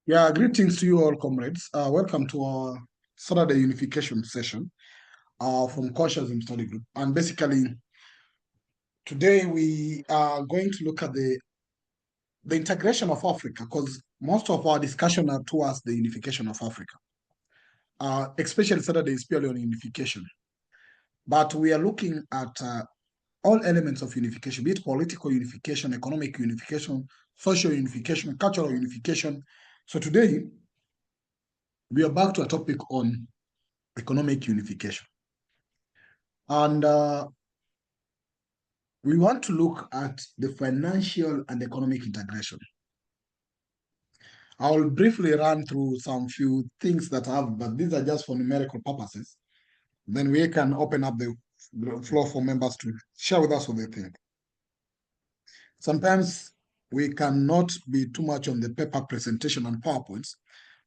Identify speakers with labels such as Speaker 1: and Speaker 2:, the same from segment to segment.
Speaker 1: Yeah, greetings to you all, comrades. Welcome to our Saturday unification session from Consciousness Study Group. And basically, today we are going to look at the integration of Africa because most of our discussion are towards the unification of Africa. Especially Saturday is purely on unification. But we are looking at all elements of unification, be it political unification, economic unification, social unification, cultural unification. So today, we are back to a topic on economic unification. And we want to look at the financial and economic integration. I'll briefly run through some few things that I have, but these are just for numerical purposes. Then we can open up the floor for members to share with us what they think. Sometimes we cannot be too much on the paper presentation and PowerPoints,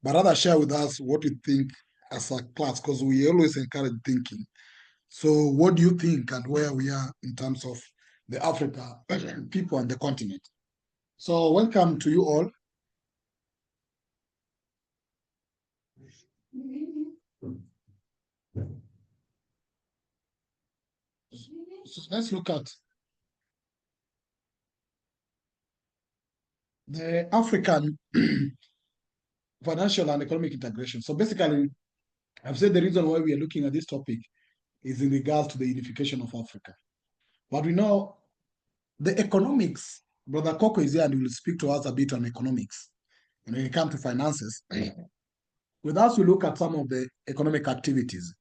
Speaker 1: but rather share with us what you think as a class, because we always encourage thinking. So what do you think and where we are in terms of the Africa people and the continent? So welcome to you all. So let's look at the African financial and economic integration. So basically, I've said the reason why we are looking at this topic is in regards to the unification of Africa. But we know the economics, Brother Coco is here and will speak to us a bit on economics. And when it comes to finances, with us, we look at some of the economic activities.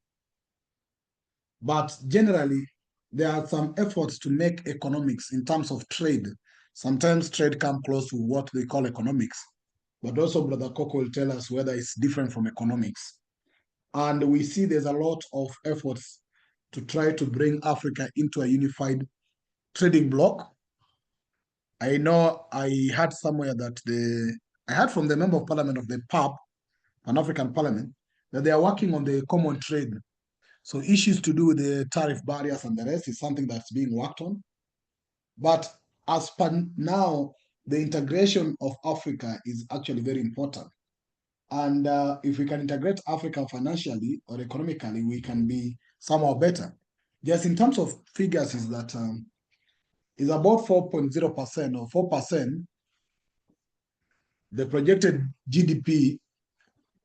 Speaker 1: But generally, there are some efforts to make economics in terms of trade. Sometimes trade comes close to what they call economics, but also Brother Coco will tell us whether it's different from economics. And we see there's a lot of efforts to try to bring Africa into a unified trading bloc. I know I heard somewhere that I heard from the member of parliament of the PAP, Pan-African Parliament, that they are working on the common trade. So issues to do with the tariff barriers and the rest is something that's being worked on. But as per now, the integration of Africa is actually very important. And if we can integrate Africa financially or economically, we can be somehow better. Just in terms of figures, is that is about 4.0% or 4%, the projected GDP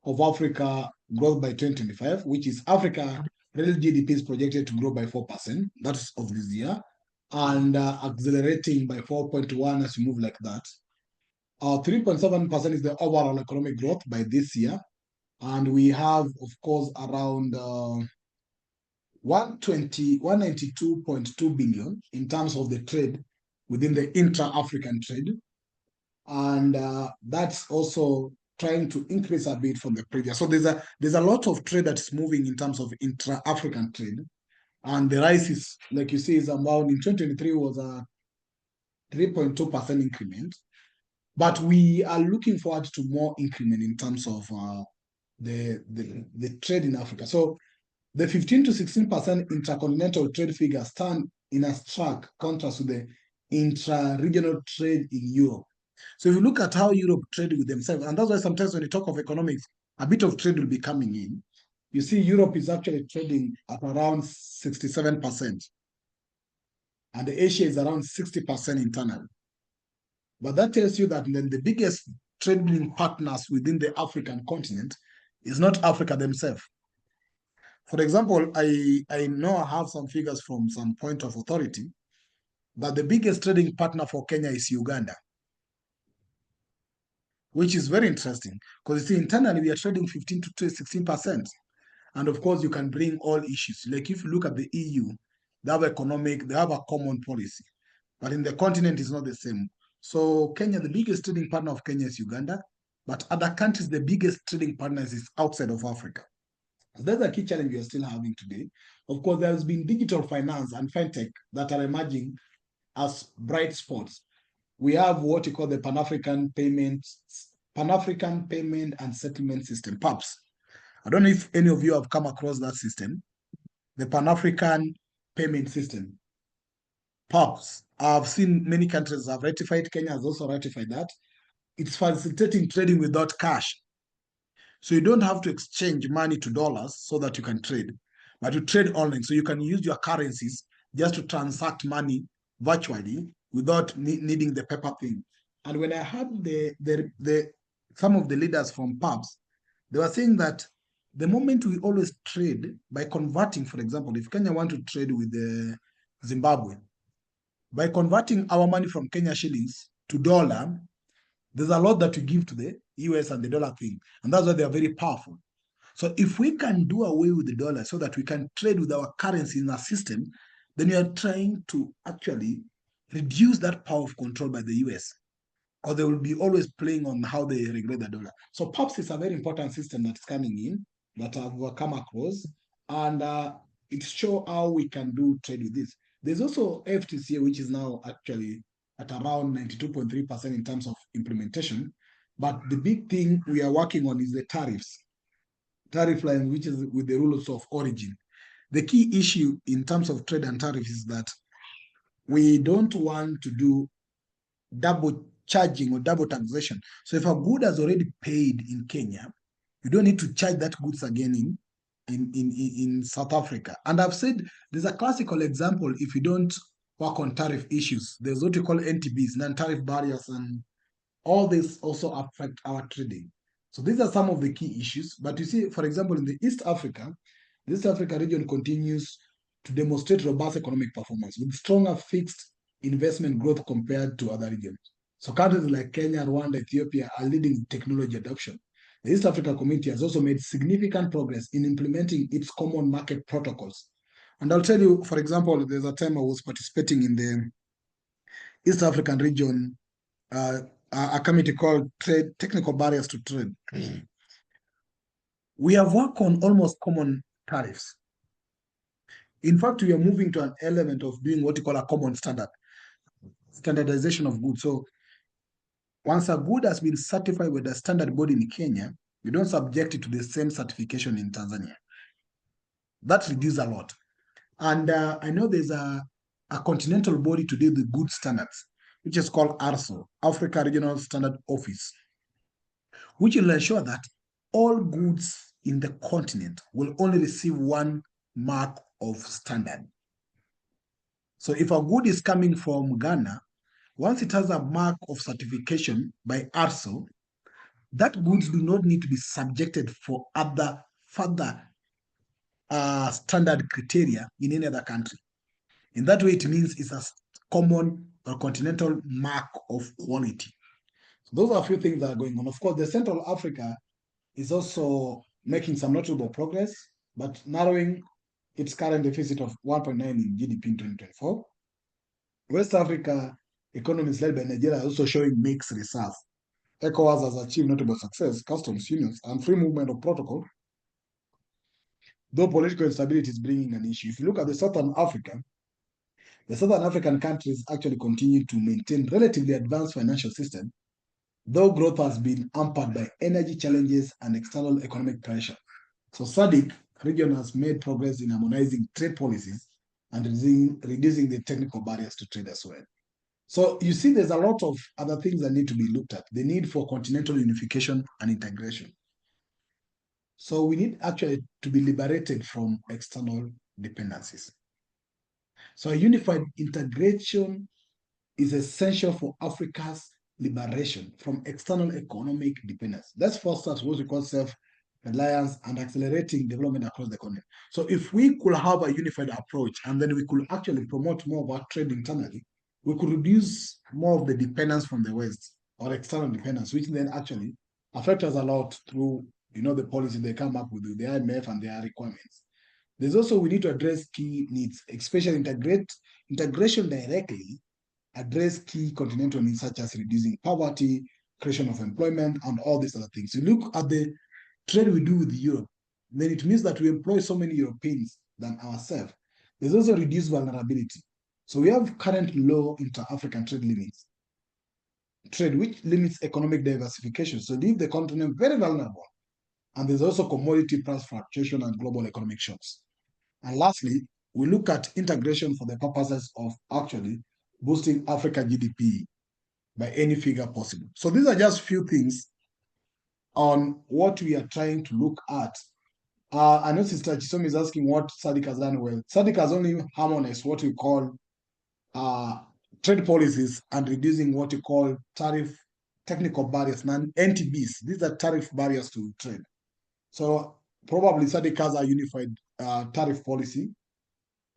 Speaker 1: of Africa growth by 2025, which is Africa real GDP is projected to grow by 4%. That's of this year, and accelerating by 4.1 as we move like that. 3.7% is the overall economic growth by this year. And we have, of course, around 192.2 billion in terms of the trade within the intra-African trade. And that's also trying to increase a bit from the previous. So there's a lot of trade that's moving in terms of intra-African trade. And the rise is, like you see, is about in 2023 was a 3.2% increment. But we are looking forward to more increment in terms of the trade in Africa. So the 15 to 16% intercontinental trade figures stand in a stark contrast to the intra-regional trade in Europe. So if you look at how Europe trade with themselves, and that's why sometimes when you talk of economics, a bit of trade will be coming in. You see Europe is actually trading at around 67%, and Asia is around 60% internal. But that tells you that then the biggest trading partners within the African continent is not Africa themselves. For example, I know I have some figures from some point of authority that the biggest trading partner for Kenya is Uganda, which is very interesting because you see internally we are trading 15 to 16%. And of course, you can bring all issues. Like if you look at the EU, they have a common policy, but in the continent it's not the same. So Kenya, the biggest trading partner of Kenya is Uganda, but other countries, the biggest trading partners is outside of Africa. So that's a key challenge we are still having today. Of course, there's been digital finance and fintech that are emerging as bright spots. We have what you call the Pan-African Payment and Settlement System, PAPS. I don't know if any of you have come across that system, the Pan-African Payment System, PAPS. I've seen many countries have ratified. Kenya has also ratified that. it's facilitating trading without cash. So you don't have to exchange money to dollars so that you can trade, but you trade online. So you can use your currencies just to transact money virtually without needing the paper thing. And when I heard some of the leaders from pubs, they were saying that the moment we always trade by converting, for example, if Kenya want to trade with Zimbabwe, by converting our money from Kenya shillings to dollar, there's a lot that we give to the US and the dollar thing. And that's why they are very powerful. So if we can do away with the dollar so that we can trade with our currency in our system, then we are trying to actually reduce that power of control by the US, or they will be always playing on how they regulate the dollar. So POPs is a very important system that's coming in that I've come across, and it shows how we can do trade with this. There's also FTCA, which is now actually at around 92.3% in terms of implementation. But the big thing we are working on is the tariff line, which is with the rules of origin. The key issue in terms of trade and tariffs is that we don't want to do double charging or double taxation. So if a good has already paid in Kenya, you don't need to charge that goods again in South Africa. And I've said there's a classical example if you don't work on tariff issues. There's what we call NTBs, non-tariff barriers, and all this also affect our trading. So these are some of the key issues. But you see, for example, in the East Africa region continues to demonstrate robust economic performance with stronger fixed investment growth compared to other regions. So countries like Kenya, Rwanda, Ethiopia are leading technology adoption. The East Africa Community has also made significant progress in implementing its common market protocols. And I'll tell you, for example, there's a time I was participating in the East African region, a committee called Technical Barriers to Trade. We have worked on almost common tariffs. In fact, we are moving to an element of doing what you call a common standardization of goods. So once a good has been certified with a standard body in Kenya, we don't subject it to the same certification in Tanzania. That reduces a lot. And I know there's a continental body to deal with good standards, which is called ARSO, Africa Regional Standard Office, which will ensure that all goods in the continent will only receive one mark of standard. So if a good is coming from Ghana, once it has a mark of certification by ARSO, that goods do not need to be subjected for other further standard criteria in any other country. In that way, it means it's a common or continental mark of quality. So those are a few things that are going on. Of course, the Central Africa is also making some notable progress, but narrowing its current deficit of 1.9 in GDP in 2024. West Africa economies led by Nigeria are also showing mixed results. ECOWAS has achieved notable success, customs unions, and free movement of protocol, though political instability is bringing an issue. If you look at the Southern African countries actually continue to maintain relatively advanced financial system, though growth has been hampered by energy challenges and external economic pressure. So SADC region has made progress in harmonizing trade policies and reducing the technical barriers to trade as well. So you see, there's a lot of other things that need to be looked at. The need for continental unification and integration. So we need actually to be liberated from external dependencies. So a unified integration is essential for Africa's liberation from external economic dependence. That's fosters what we call self-reliance and accelerating development across the continent. So if we could have a unified approach and then we could actually promote more of our trade internally, we could reduce more of the dependence from the West or external dependence, which then actually affect us a lot through, the policy they come up with the IMF and their requirements. There's also, we need to address key needs, especially integration directly address key continental needs such as reducing poverty, creation of employment, and all these other things. You look at the trade we do with Europe, then it means that we employ so many Europeans than ourselves. There's also reduced vulnerability. So we have current low intra-African trade limits, which limits economic diversification. So leave the continent very vulnerable. And there's also commodity price fluctuation and global economic shocks. And lastly, we look at integration for the purposes of actually boosting Africa GDP. by any figure possible. So these are just few things on what we are trying to look at. I know Sister Chisom is asking what SADC has done well. SADC has only harmonized what we call uh, trade policies and reducing what we call tariff technical barriers, NTBs. These are tariff barriers to trade. So probably SADC has a unified tariff policy.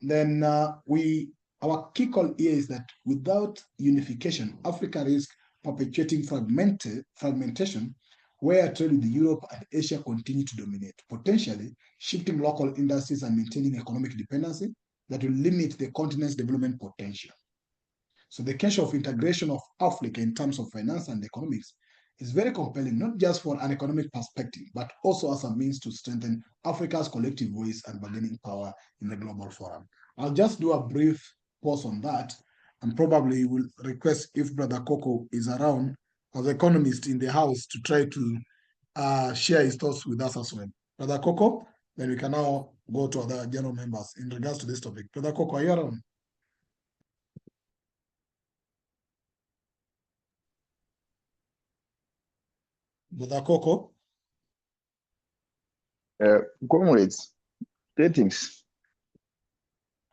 Speaker 1: Then our key call here is that without unification, Africa risks perpetuating fragmentation where trade with Europe and Asia continue to dominate, potentially shifting local industries and maintaining economic dependency that will limit the continent's development potential. So the case of integration of Africa in terms of finance and economics is very compelling, not just for an economic perspective, but also as a means to strengthen Africa's collective voice and bargaining power in the global forum. I'll just do a brief pause on that and probably will request if Brother Coco is around as economist in the house to try to share his thoughts with us as well. Brother Coco, then we can now go to other general members in regards to this topic. Brother Coco, are you around? Brother Coco?
Speaker 2: Comrades, greetings.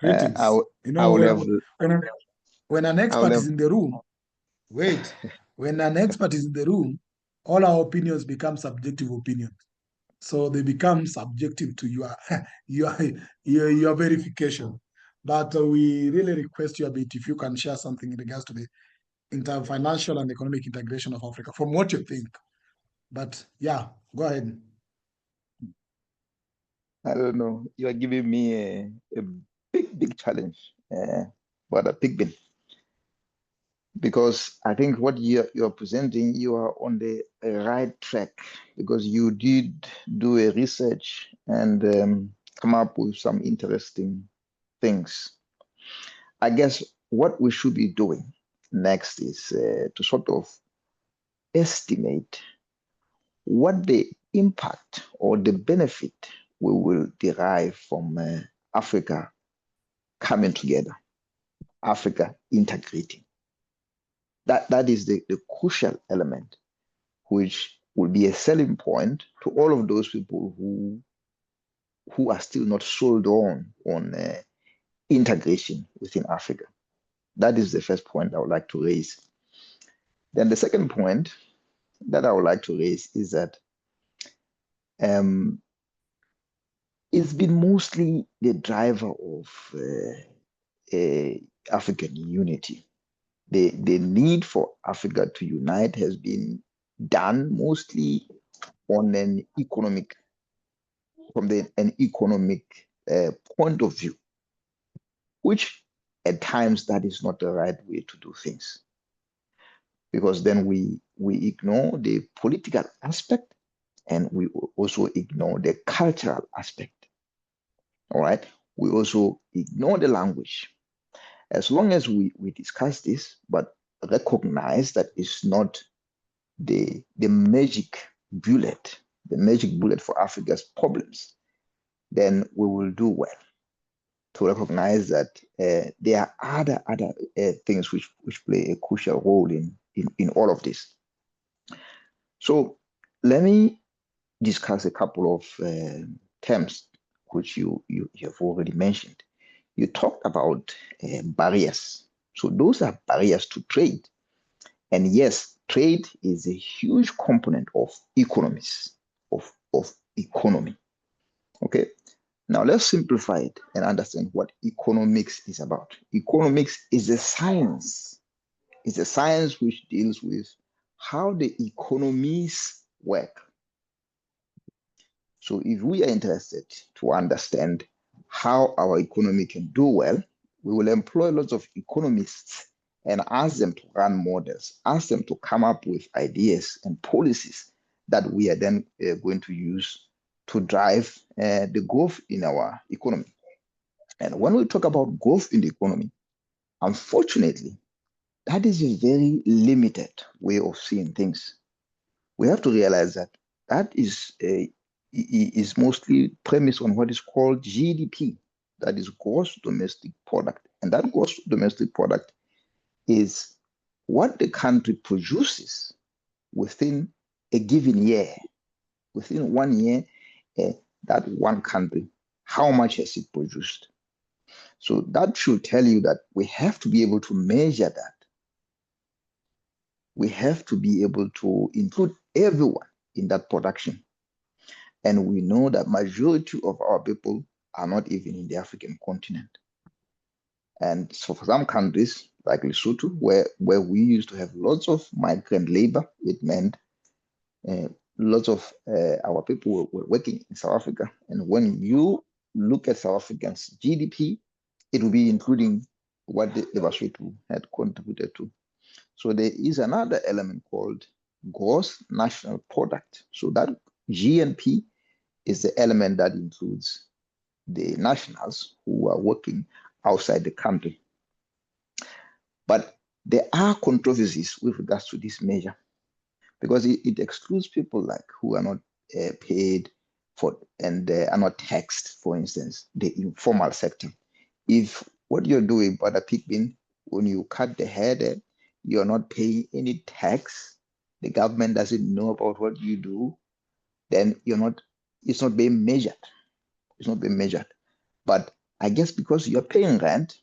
Speaker 1: Greetings. You know, when an expert is in the room, wait, when an expert is in the room, all our opinions become subjective opinions. So they become subjective to your your verification. But we really request you a bit if you can share something in regards to the financial and economic integration of Africa from what you think. But yeah, go ahead.
Speaker 2: I don't know. You are giving me a big challenge, but a big win. Because I think what you're presenting, you are on the right track because you did do a research and come up with some interesting things. I guess what we should be doing next is to sort of estimate what the impact or the benefit we will derive from Africa coming together, Africa integrating. That is the crucial element, which will be a selling point to all of those people who are still not sold on integration within Africa. That is the first point I would like to raise. Then the second point that I would like to raise is that it's been mostly the driver of African unity. The need for Africa to unite has been done mostly on an economic point of view, which at times that is not the right way to do things, because then we ignore the political aspect and we also ignore the cultural aspect. All right, we also ignore the language. As long as we discuss this, but recognize that it's not the magic bullet for Africa's problems, then we will do well to recognize that there are other things which play a crucial role in all of this. So let me discuss a couple of terms which you have already mentioned. You talked about barriers. So those are barriers to trade. And yes, trade is a huge component of economies, of economy. Okay. Now let's simplify it and understand what economics is about. Economics is a science. It's a science which deals with how the economies work. So if we are interested to understand how our economy can do well, we will employ lots of economists and ask them to run models, ask them to come up with ideas and policies that we are then going to use to drive the growth in our economy. And when we talk about growth in the economy, unfortunately, that is a very limited way of seeing things. We have to realize that that is mostly premised on what is called GDP, that is gross domestic product. And that gross domestic product is what the country produces within a given year, within 1 year, that one country, how much has it produced? So that should tell you that we have to be able to measure that. We have to be able to include everyone in that production. And we know that majority of our people are not even in the African continent. And so for some countries like Lesotho, where we used to have lots of migrant labor, it meant lots of our people were working in South Africa. And when you look at South Africans' GDP, it will be including what the Lesotho had contributed to. So there is another element called gross national product. So that GNP is the element that includes the nationals who are working outside the country. But there are controversies with regards to this measure because it excludes people like who are not paid for and are not taxed, for instance, the informal sector. If what you're doing, Brother Pigbin, when you cut the hair, you're not paying any tax, the government doesn't know about what you do, then it's not being measured. It's not being measured. But I guess because you're paying rent,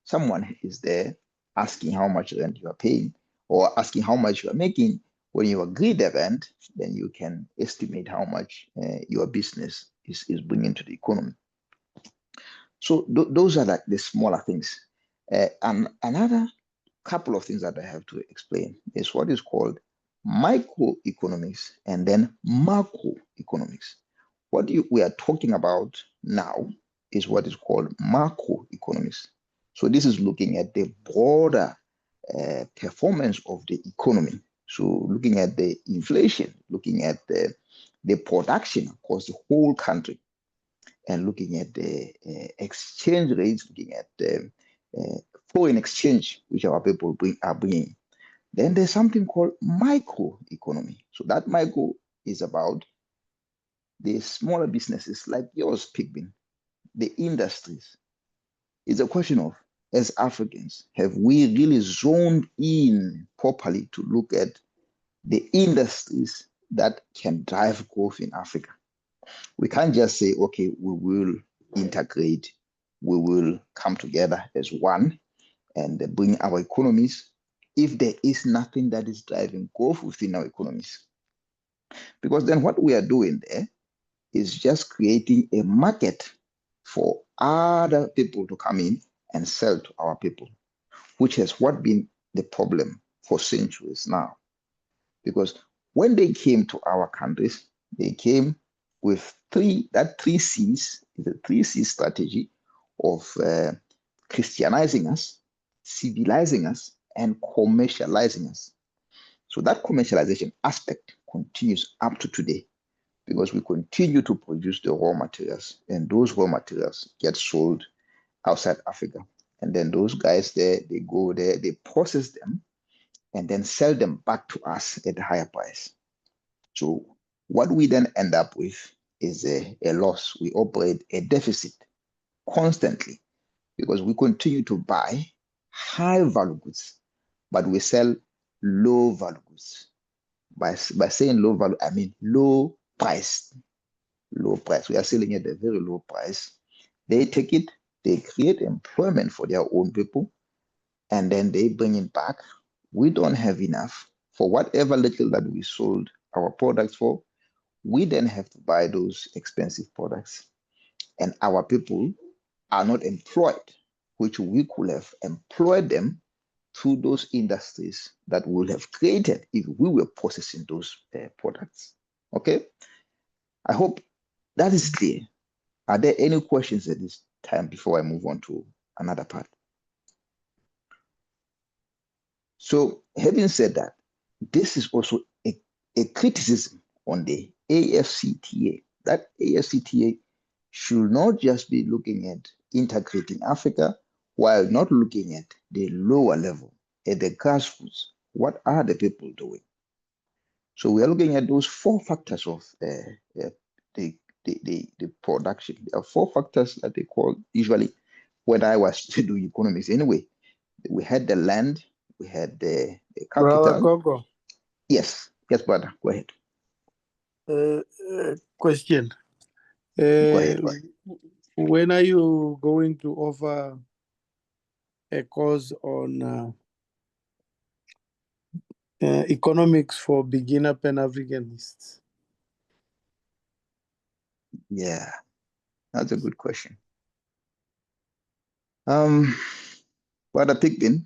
Speaker 2: someone is there asking how much rent you are paying or asking how much you are making. When you agree the rent, then you can estimate how much your business is bringing to the economy. So those are like the smaller things. And another couple of things that I have to explain is what is called microeconomics and then macroeconomics. What we are talking about now is what is called macroeconomics. So this is looking at the broader performance of the economy. So looking at the inflation, looking at the production across the whole country, and looking at the exchange rates, looking at the foreign exchange, which our people are bringing. Then there's something called microeconomy. So that micro is about the smaller businesses like yours, Pigbin, the industries. It's a question of, as Africans, have we really zoned in properly to look at the industries that can drive growth in Africa? We can't just say, okay, we will integrate, we will come together as one and bring our economies if there is nothing that is driving growth within our economies. Because then what we are doing there is just creating a market for other people to come in and sell to our people, which has been the problem for centuries now. Because when they came to our countries, they came with three C's, the 3C strategy of Christianizing us, civilizing us, and commercializing us. So that commercialization aspect continues up to today because we continue to produce the raw materials, and those raw materials get sold outside Africa. And then those guys there, they go there, they process them, and then sell them back to us at a higher price. So what we then end up with is a loss. We operate a deficit constantly because we continue to buy high value goods, but we sell low value goods. By saying low value, I mean low price. Low price. We are selling at a very low price. They take it, they create employment for their own people, and then they bring it back. We don't have enough for whatever little that we sold our products for. We then have to buy those expensive products, and our people are not employed, which we could have employed them through those industries that we would have created if we were processing those products. Okay, I hope that is clear. Are there any questions at this time before I move on to another part? So having said that, this is also a criticism on the AFCTA. That AFCTA should not just be looking at integrating Africa while not looking at the lower level, at the grassroots. What are the people doing? So we are looking at those 4 factors of the production. There are 4 factors that they call usually when I was to do economics anyway. We had the land, we had the
Speaker 3: Brother
Speaker 2: capital.
Speaker 3: Gogo,
Speaker 2: Yes, brother, go ahead.
Speaker 3: question.
Speaker 2: Go ahead.
Speaker 3: When are you going to offer a course on economics for beginner Pan-Africanists?
Speaker 2: Yeah, that's a good question. Brother Pigden,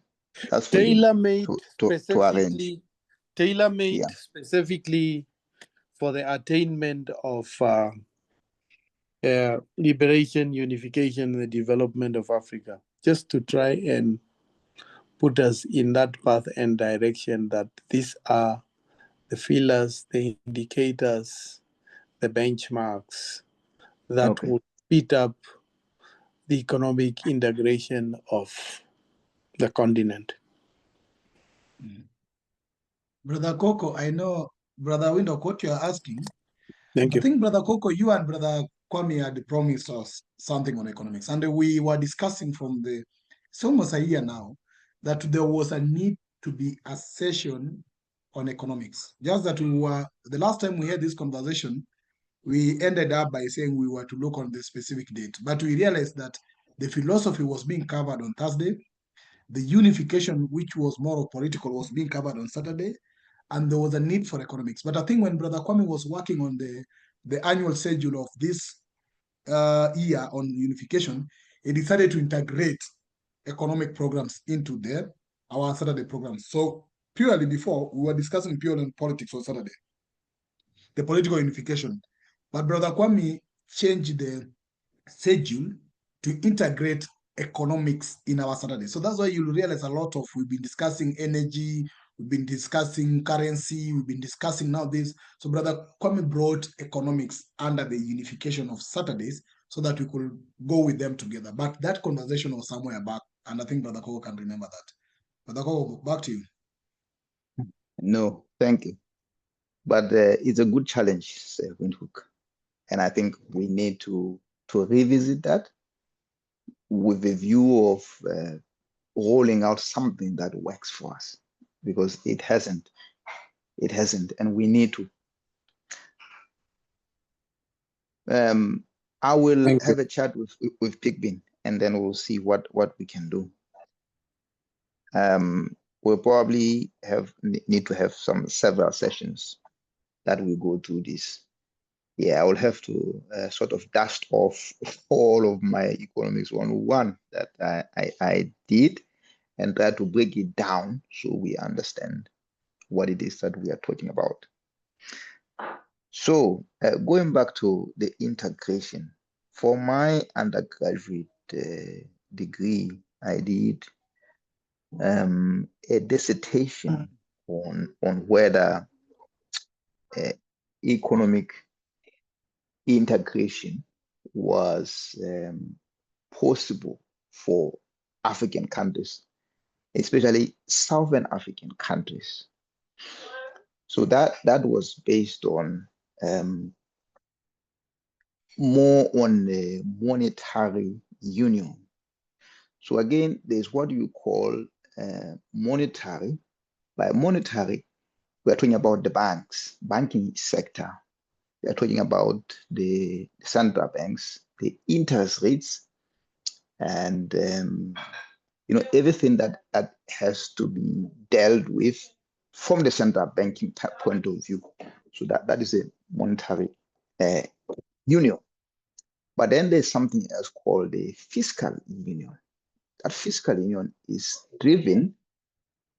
Speaker 2: that's for you
Speaker 3: Tailor-made
Speaker 2: to arrange.
Speaker 3: Tailor-made
Speaker 2: Yeah.
Speaker 3: specifically for the attainment of liberation, unification, and the development of Africa, just to try and put us in that path and direction that these are the feelers, the indicators, the benchmarks that will speed up the economic integration of the continent.
Speaker 1: Brother Coco, I know, Brother Windhoek, what you are asking.
Speaker 3: Thank you.
Speaker 1: I think, Brother Coco, you and Brother Kwame had promised us something on economics. And we were discussing it's almost a year now, that there was a need to be a session on economics. Just that the last time we had this conversation, we ended up by saying we were to look on the specific date. But we realized that the philosophy was being covered on Thursday, the unification, which was more of political, was being covered on Saturday, and there was a need for economics. But I think when Brother Kwame was working on the annual schedule of this year on unification, he decided to integrate economic programs into our Saturday programs. So purely before, we were discussing purely on politics on Saturday, the political unification. But Brother Kwame changed the schedule to integrate economics in our Saturday. So that's why you'll realize we've been discussing energy, we've been discussing currency, we've been discussing now this. So Brother Kwame brought economics under the unification of Saturdays so that we could go with them together. But that conversation was somewhere back, and I think Brother Kogo can remember that. Brother Kogo, back to you.
Speaker 2: No, thank you. But it's a good challenge, Sir Windhoek. And I think we need to revisit that with a view of rolling out something that works for us, because it hasn't, and we need to. I will have a chat with Pigbin, and then we'll see what we can do. We'll probably need to have several sessions that we go through this. Yeah, I will have to sort of dust off all of my economics 101 that I did and try to break it down so we understand what it is that we are talking about. So going back to the integration, for my undergraduate degree, I did a dissertation on whether economic integration was possible for African countries, especially Southern African countries. So that was based on more on the monetary union. So again, there's what you call monetary. By monetary, we're talking about the banking sector. We're talking about the central banks, the interest rates, and everything that has to be dealt with from the central banking point of view. So that is a monetary union. But then there's something else called the fiscal union. That fiscal union is driven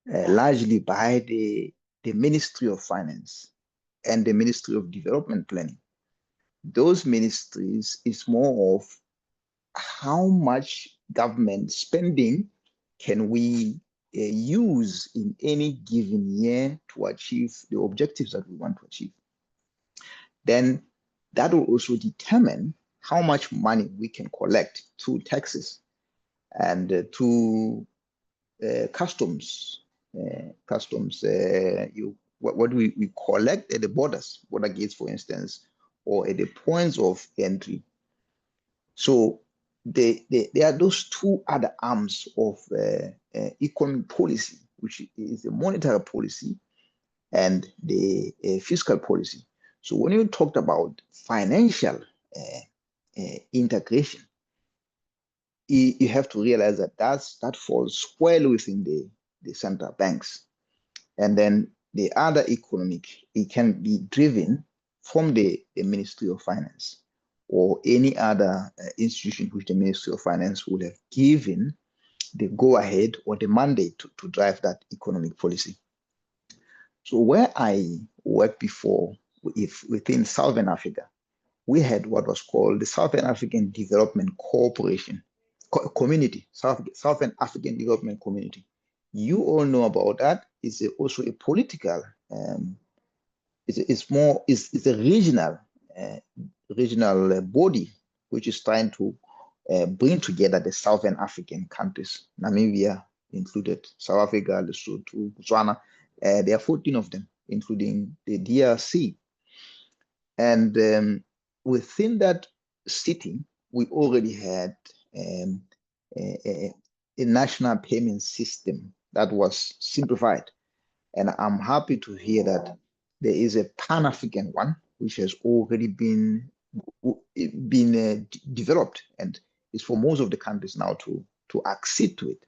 Speaker 2: largely by the Ministry of Finance and the Ministry of Development Planning. Those ministries is more of how much government spending can we use in any given year to achieve the objectives that we want to achieve. Then that will also determine how much money we can collect through taxes and through customs. What we collect at the border gates, for instance, or at the points of entry. So there are those two other arms of economic policy which is the monetary policy and the fiscal policy. So when you talked about financial integration, you have to realize that that falls squarely within the central banks. And then the other economic, it can be driven from the Ministry of Finance or any other institution which the Ministry of Finance would have given the go-ahead or the mandate to drive that economic policy. So where I worked before, if within Southern Africa, we had what was called the Southern African Development Corporation Community, Southern African Development Community. You all know about that. It's also a political, it's a regional body which is trying to bring together the Southern African countries, Namibia included, South Africa, Lesotho, Botswana. There are 14 of them, including the DRC. And within that sitting, we already had a national payment system that was simplified. And I'm happy to hear that there is a Pan-African one, which has already been developed and is for most of the countries now to accede to it.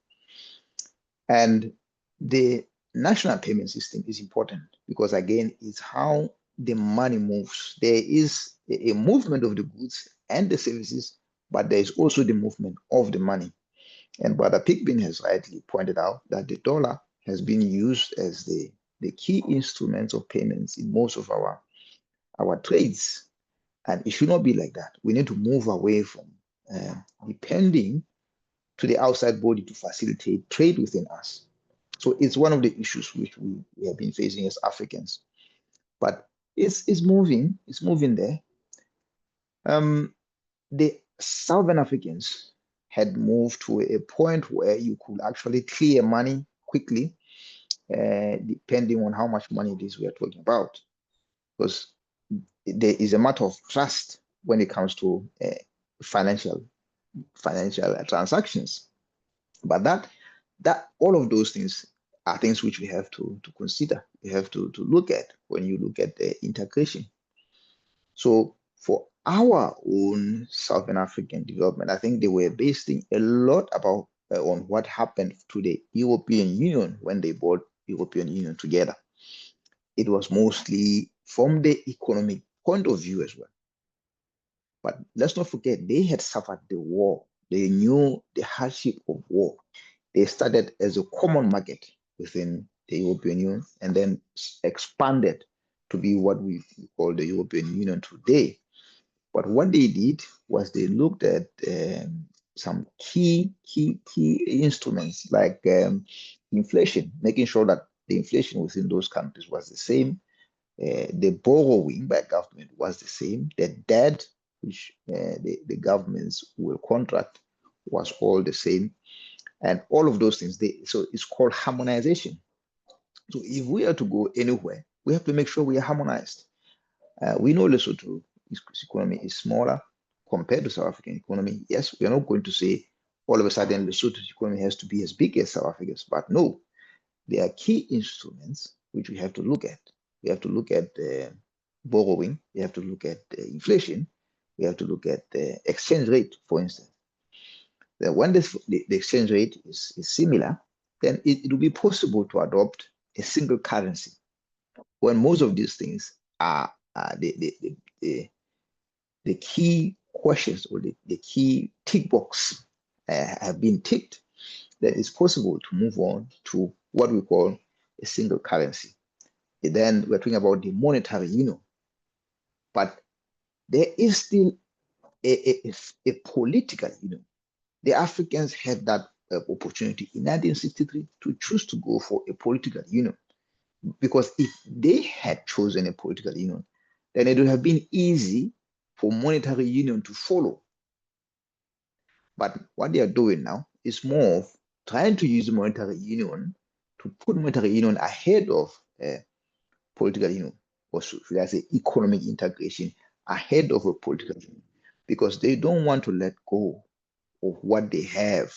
Speaker 2: And the national payment system is important because, again, it's how the money moves. There is a movement of the goods and the services, but there is also the movement of the money. And Brother Pigbin has rightly pointed out that the dollar has been used as the key instruments of payments in most of our trades. And it should not be like that. We need to move away from depending to the outside body to facilitate trade within us. So it's one of the issues which we have been facing as Africans. But it's moving there. The Southern Africans had moved to a point where you could actually clear money quickly, depending on how much money it is we are talking about. Because there is a matter of trust when it comes to financial transactions. But that all of those things are things which we have to consider. We have to look at when you look at the integration. So for our own Southern African development, I think they were basing a lot about on what happened to the European Union when they brought European Union together. It was mostly from the economic point of view as well. But let's not forget, they had suffered the war. They knew the hardship of war. They started as a common market within the European Union and then expanded to be what we call the European Union today. But what they did was they looked at some key instruments like inflation, making sure that the inflation within those countries was the same. The borrowing by government was the same. The debt which the governments will contract was all the same. And all of those things, so it's called harmonization. So if we are to go anywhere, we have to make sure we are harmonized. We know Lesotho's economy is smaller compared to South African economy. Yes, we are not going to say all of a sudden Lesotho's economy has to be as big as South Africa's, but no, there are key instruments which we have to look at. We have to look at borrowing. We have to look at inflation. We have to look at the exchange rate, for instance. That when the exchange rate is similar, then it will be possible to adopt a single currency. When most of these things are the key questions or the key tick box have been ticked, then it's possible to move on to what we call a single currency. And then we're talking about the monetary union. But there is still a political union. The Africans had that opportunity in 1963 to choose to go for a political union. Because if they had chosen a political union, then it would have been easy for monetary union to follow. But what they are doing now is more of trying to use monetary union to put monetary union ahead of political union, or should I say economic integration ahead of a political union, because they don't want to let go of what they have.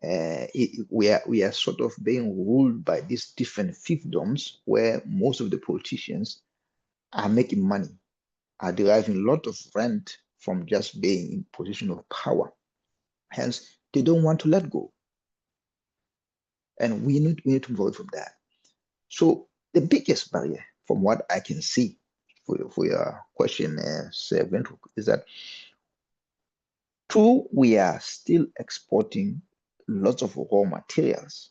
Speaker 2: we are sort of being ruled by these different fiefdoms where most of the politicians are making money, are deriving a lot of rent from just being in position of power. Hence, they don't want to let go. And we need to avoid from that. So the biggest barrier, from what I can see, for your question, Sir Wentworth, is that two, we are still exporting lots of raw materials.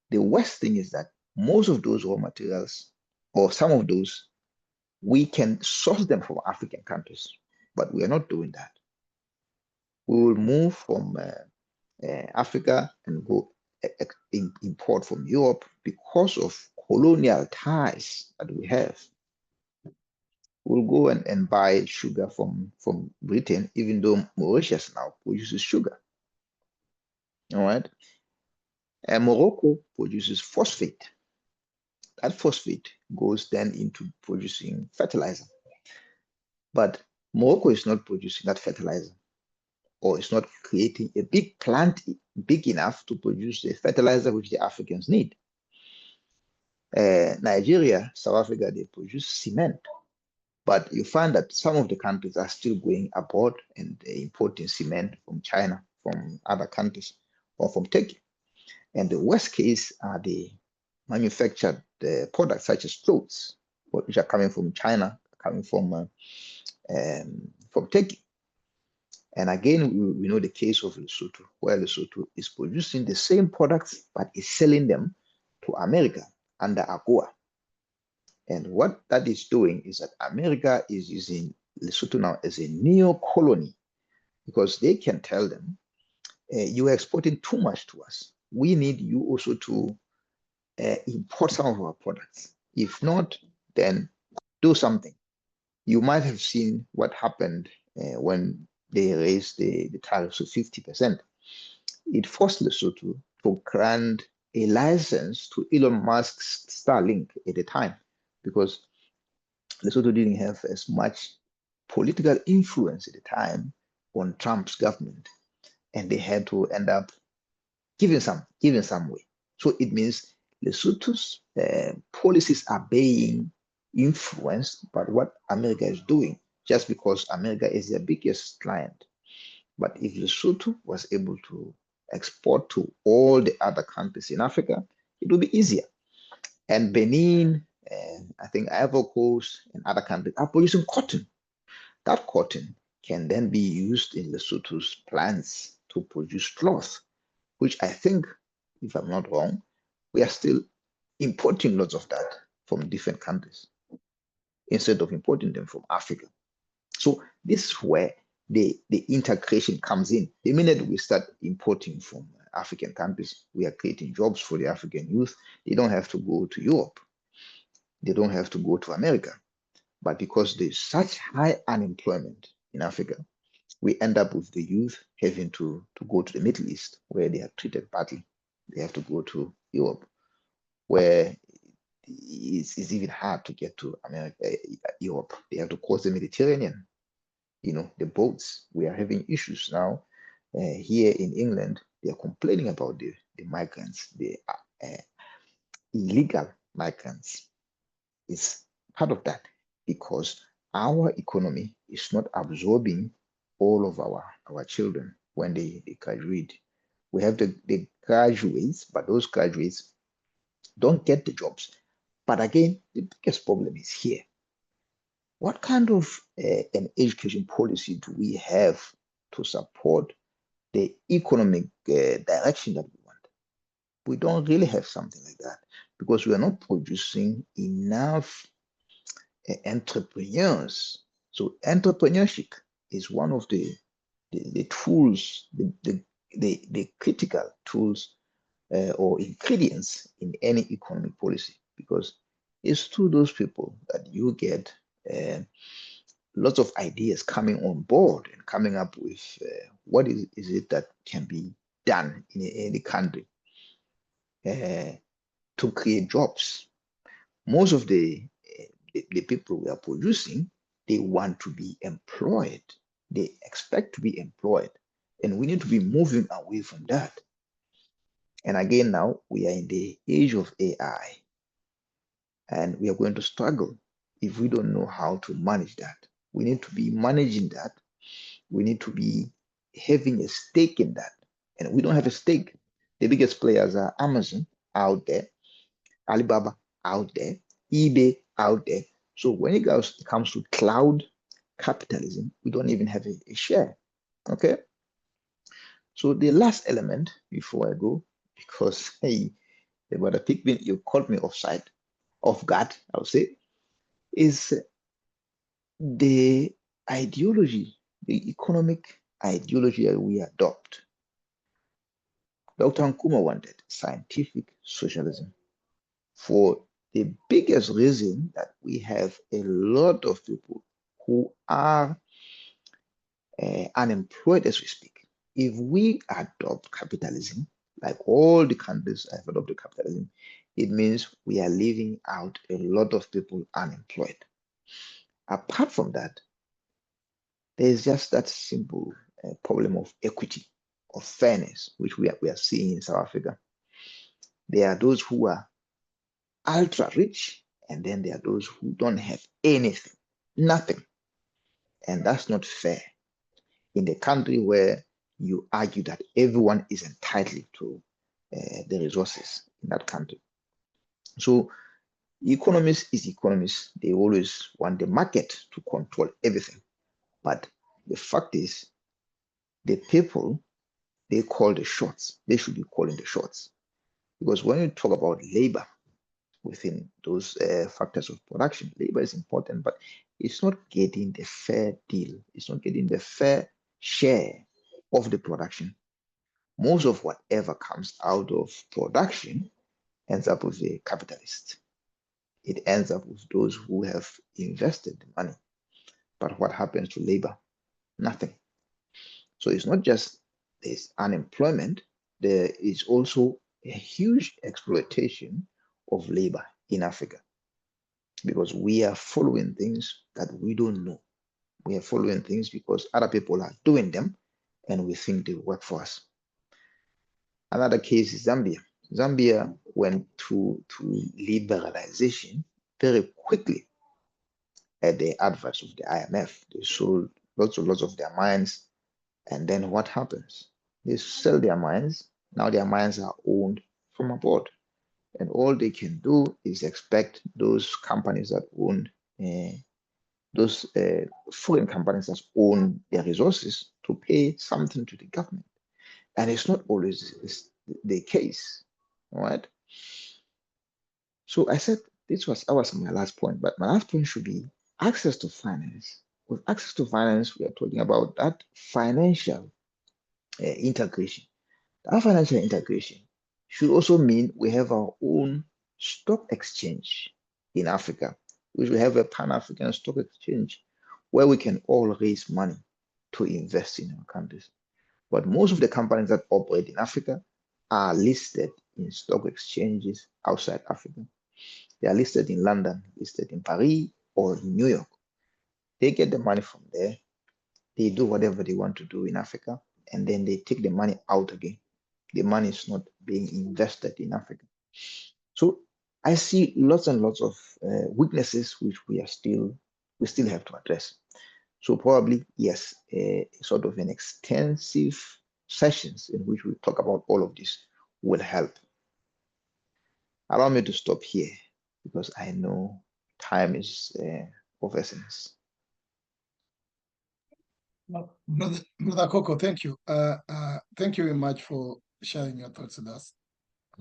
Speaker 2: The worst thing is that most of those raw materials, or some of those, we can source them from African countries, but we are not doing that. We will move from Africa and go import from Europe because of colonial ties that we have. We'll go and buy sugar from Britain, even though Mauritius now produces sugar. All right. And Morocco produces phosphate. That phosphate goes then into producing fertilizer. But Morocco is not producing that fertilizer, or it's not creating a big plant big enough to produce the fertilizer which the Africans need. Nigeria, South Africa, they produce cement. But you find that some of the countries are still going abroad and importing cement from China, from other countries, or from Turkey. And the worst case are the manufactured products such as clothes, which are coming from China, coming from Turkey. And again, we know the case of Lesotho, where Lesotho is producing the same products, but is selling them to America under AGOA. And what that is doing is that America is using Lesotho now as a neo-colony, because they can tell them, you are exporting too much to us. We need you also to import some of our products. If not, then do something. You might have seen what happened when they raised the tariffs to 50%. It forced Lesotho to grant a license to Elon Musk's Starlink at the time, because Lesotho didn't have as much political influence at the time on Trump's government, and they had to end up giving some way. So it means Lesotho's policies are being influenced by what America is doing, just because America is their biggest client. But if Lesotho was able to export to all the other countries in Africa, it would be easier. And Benin, I think Ivory Coast and other countries are producing cotton. That cotton can then be used in Lesotho's plants to produce cloth, which I think, if I'm not wrong, we are still importing lots of that from different countries instead of importing them from Africa. So this is where the integration comes in. The minute we start importing from African countries, we are creating jobs for the African youth. They don't have to go to Europe. They don't have to go to America. But because there's such high unemployment in Africa, we end up with the youth having to go to the Middle East, where they are treated badly. They have to go to Europe, where it's even hard to get to Europe. They have to cross the Mediterranean. You know, the boats. We are having issues now here in England. They are complaining about the migrants, the illegal migrants. It's part of that, because our economy is not absorbing all of our children when they graduate. We have the graduates, but those graduates don't get the jobs. But again, the biggest problem is here. What kind of an education policy do we have to support the economic direction that we want? We don't really have something like that, because we are not producing enough entrepreneurs. So entrepreneurship is one of the tools, the critical tools or ingredients in any economic policy, because it's through those people that you get lots of ideas coming on board and coming up with what is it that can be done in any country to create jobs. Most of the people we are producing, they want to be employed. They expect to be employed. And we need to be moving away from that. And again, now we are in the age of AI, and we are going to struggle if we don't know how to manage that. We need to be managing that. We need to be having a stake in that. And we don't have a stake. The biggest players are Amazon out there, Alibaba out there, eBay out there. So when it comes to cloud capitalism, we don't even have a share. Okay. So the last element before I go, because hey, the brother Pickman, you caught me off guard, I would say, is the ideology, the economic ideology that we adopt. Dr. Nkrumah wanted scientific socialism for the biggest reason that we have a lot of people who are unemployed as we speak. If we adopt capitalism, like all the countries have adopted capitalism, it means we are leaving out a lot of people unemployed. Apart from that, there's just that simple problem of equity, of fairness, which we are seeing in South Africa. There are those who are ultra rich, and then there are those who don't have anything, nothing. And that's not fair in the country where you argue that everyone is entitled to the resources in that country. So economists, they always want the market to control everything. But the fact is, the people, they call the shots. They should be calling the shots. Because when you talk about labor within those factors of production, labor is important, but it's not getting the fair deal. It's not getting the fair share of the production. Most of whatever comes out of production ends up with the capitalists. It ends up with those who have invested the money. But what happens to labor? Nothing. So it's not just this unemployment, there is also a huge exploitation of labor in Africa because we are following things that we don't know. We are following things because other people are doing them and we think they work for us. Another case is Zambia. Zambia went to liberalization very quickly at the advice of the IMF. They sold lots of their mines. And then what happens? They sell their mines. Now their mines are owned from abroad. And all they can do is expect those companies that own, those foreign companies that own their resources to pay something to the government. And it's not always the case, all right? So I said that was my last point, but my last point should be access to finance. With access to finance, we are talking about that financial integration. That financial integration should also mean we have our own stock exchange in Africa, which we have a Pan-African stock exchange where we can all raise money to invest in our countries. But most of the companies that operate in Africa are listed in stock exchanges outside Africa. They are listed in London, listed in Paris, or in New York. They get the money from there. They do whatever they want to do in Africa, and then they take the money out again. The money is not being invested in Africa. So I see lots and lots of weaknesses which we still have to address. So probably, yes, sort of an extensive sessions in which we talk about all of this will help. Allow me to stop here because I know time is of essence.
Speaker 1: Brother Coco, thank you. Thank you very much for sharing your thoughts with us.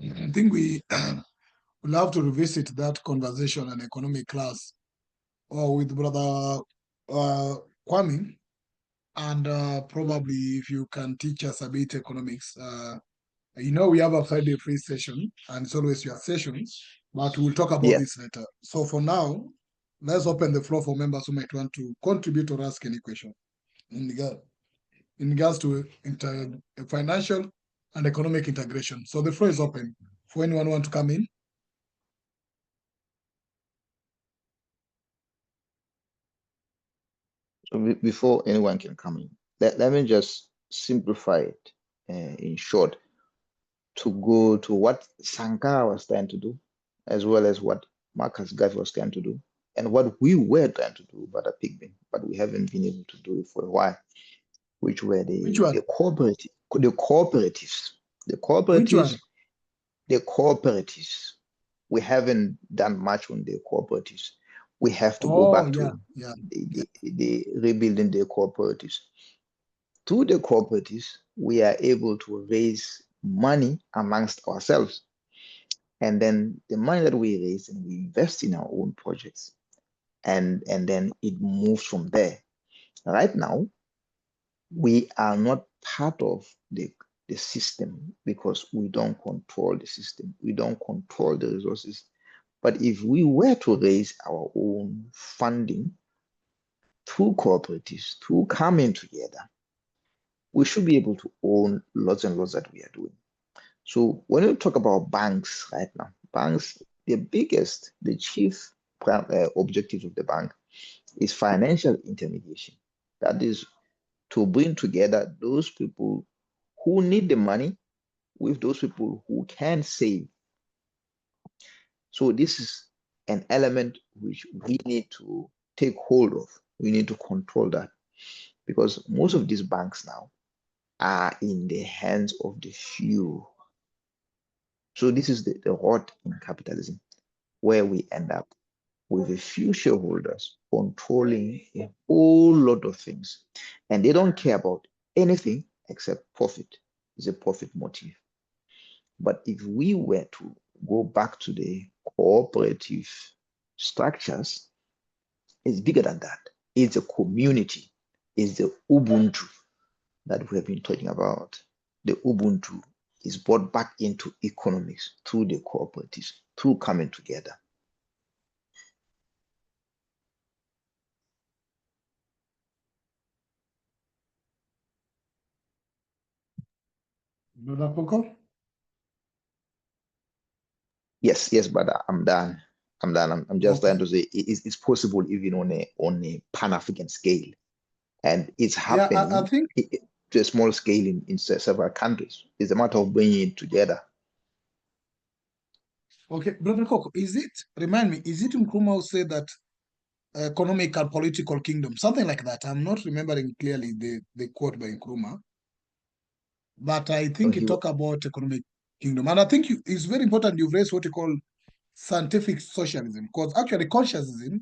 Speaker 1: I think we will have to revisit that conversation on economic class or with Brother Kwame. And probably if you can teach us a bit economics. We have a Friday free session, and it's always your sessions, but we'll talk about this later. So for now, let's open the floor for members who might want to contribute or ask any question in regards to financial and economic integration. So the floor is open for anyone who want to come in.
Speaker 2: So before anyone can come in, let me just simplify it in short, to go to what Sankara was trying to do, as well as what Marcus Garvey was trying to do, and what we were trying to do about a pigment, but we haven't been able to do it for a while, which were
Speaker 1: Which one?
Speaker 2: the cooperatives. The
Speaker 1: Which
Speaker 2: cooperatives,
Speaker 1: one?
Speaker 2: the cooperatives. We haven't done much on the cooperatives. We have to go
Speaker 1: Oh,
Speaker 2: back
Speaker 1: yeah,
Speaker 2: to
Speaker 1: yeah.
Speaker 2: the rebuilding the cooperatives. Through the cooperatives, we are able to raise money amongst ourselves. And then the money that we raise and we invest in our own projects. And then it moves from there. Right now, we are not part of the system because we don't control the system. We don't control the resources. But if we were to raise our own funding through cooperatives, through coming together, we should be able to own lots and lots that we are doing. So when we talk about banks right now, banks, the chief objective of the bank is financial intermediation. That is to bring together those people who need the money with those people who can save. So this is an element which we need to take hold of. We need to control that because most of these banks now are in the hands of the few. So this is the rot in capitalism, where we end up with a few shareholders controlling a whole lot of things. And they don't care about anything except profit. It's a profit motive. But if we were to go back to the cooperative structures, it's bigger than that. It's a community. It's the Ubuntu that we have been talking about. The Ubuntu is brought back into economics through the cooperatives, through coming together.
Speaker 1: Brother Coco?
Speaker 2: Yes, but I'm done. I'm just
Speaker 1: Okay.
Speaker 2: trying to say it's possible even on a Pan-African scale, and it's
Speaker 1: Yeah, I
Speaker 2: happening
Speaker 1: think,
Speaker 2: to a small scale in several countries. It's a matter of bringing it together.
Speaker 1: okay, Brother Coco, remind me, is it Nkrumah who said that economic and political kingdom, something like that? I'm not remembering clearly the quote by Nkrumah, but I
Speaker 2: So
Speaker 1: think he
Speaker 2: he,
Speaker 1: talked about economic kingdom. And I think it's very important you've raised what you call scientific socialism, because actually consciousness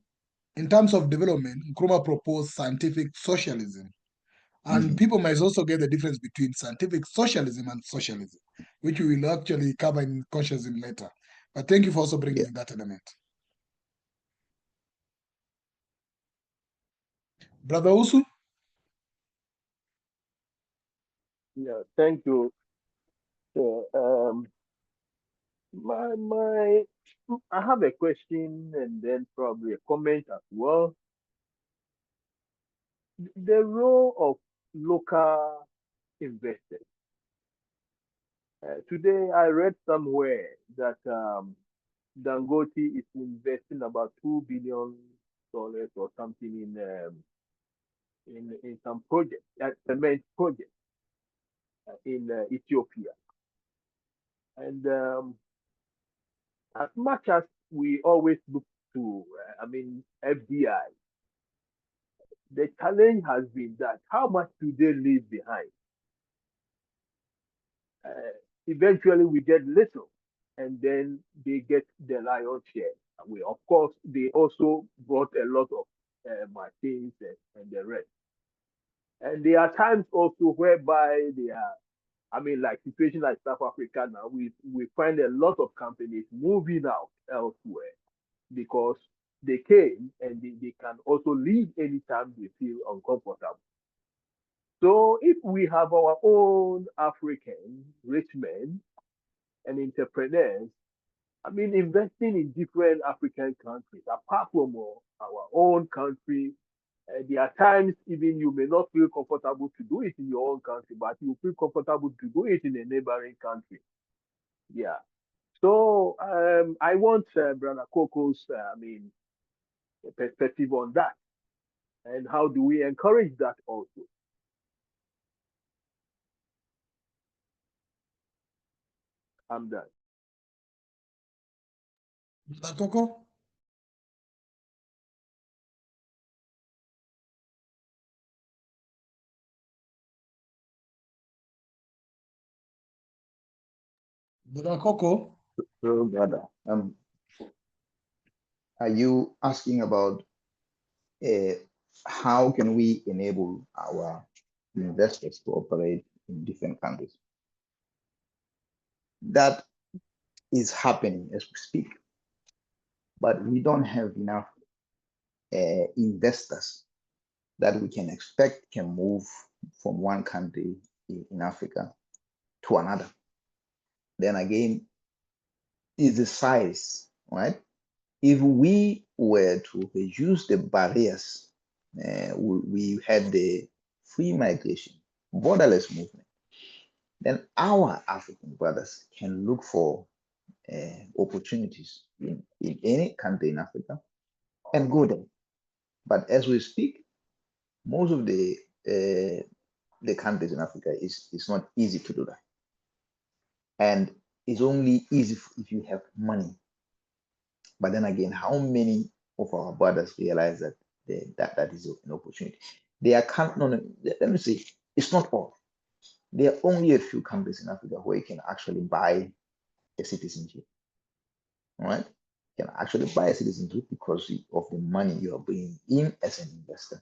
Speaker 1: in terms of development, Nkrumah proposed scientific socialism. And people might also get the difference between scientific socialism and socialism, which we will actually cover in consciousness later. But thank you for also bringing
Speaker 2: yeah.
Speaker 1: in that element. Brother Usu?
Speaker 4: Yeah, thank you. So, my, I have a question and then probably a comment as well. The role of local investors. Today, I read somewhere that Dangote is investing about $2 billion or something in some project, cement project in Ethiopia. And as much as we always look to, FDI, the challenge has been that how much do they leave behind? Eventually, we get little, and then they get the lion's share. Of course, they also brought a lot of machines and the rest. And there are times also whereby they are, like situation like South Africa now, we find a lot of companies moving out elsewhere because they came and they can also leave anytime they feel uncomfortable. So if we have our own African rich men and entrepreneurs, investing in different African countries, apart from our own country, there are times even you may not feel comfortable to do it in your own country, but you feel comfortable to do it in a neighboring country. Yeah. So I want Brother Coco's, perspective on that, and how do we encourage that also? I'm done.
Speaker 1: Brother Coco? Brother Coco?
Speaker 2: So, brother, are you asking about how can we enable our investors to operate in different countries? That is happening as we speak, but we don't have enough investors that we can expect can move from one country in Africa to another. Then again, is the size, right? If we were to reduce the barriers, we had the free migration, borderless movement, then our African brothers can look for opportunities in any country in Africa and go there. But as we speak, most of the countries in Africa is not easy to do that. And it's only easy if you have money. But then again, how many of our brothers realize that that is an opportunity? There can't, no, let me say, it's not all. There are only a few countries in Africa where you can actually buy a citizenship. All right? You can actually buy a citizenship because of the money you are bringing in as an investor.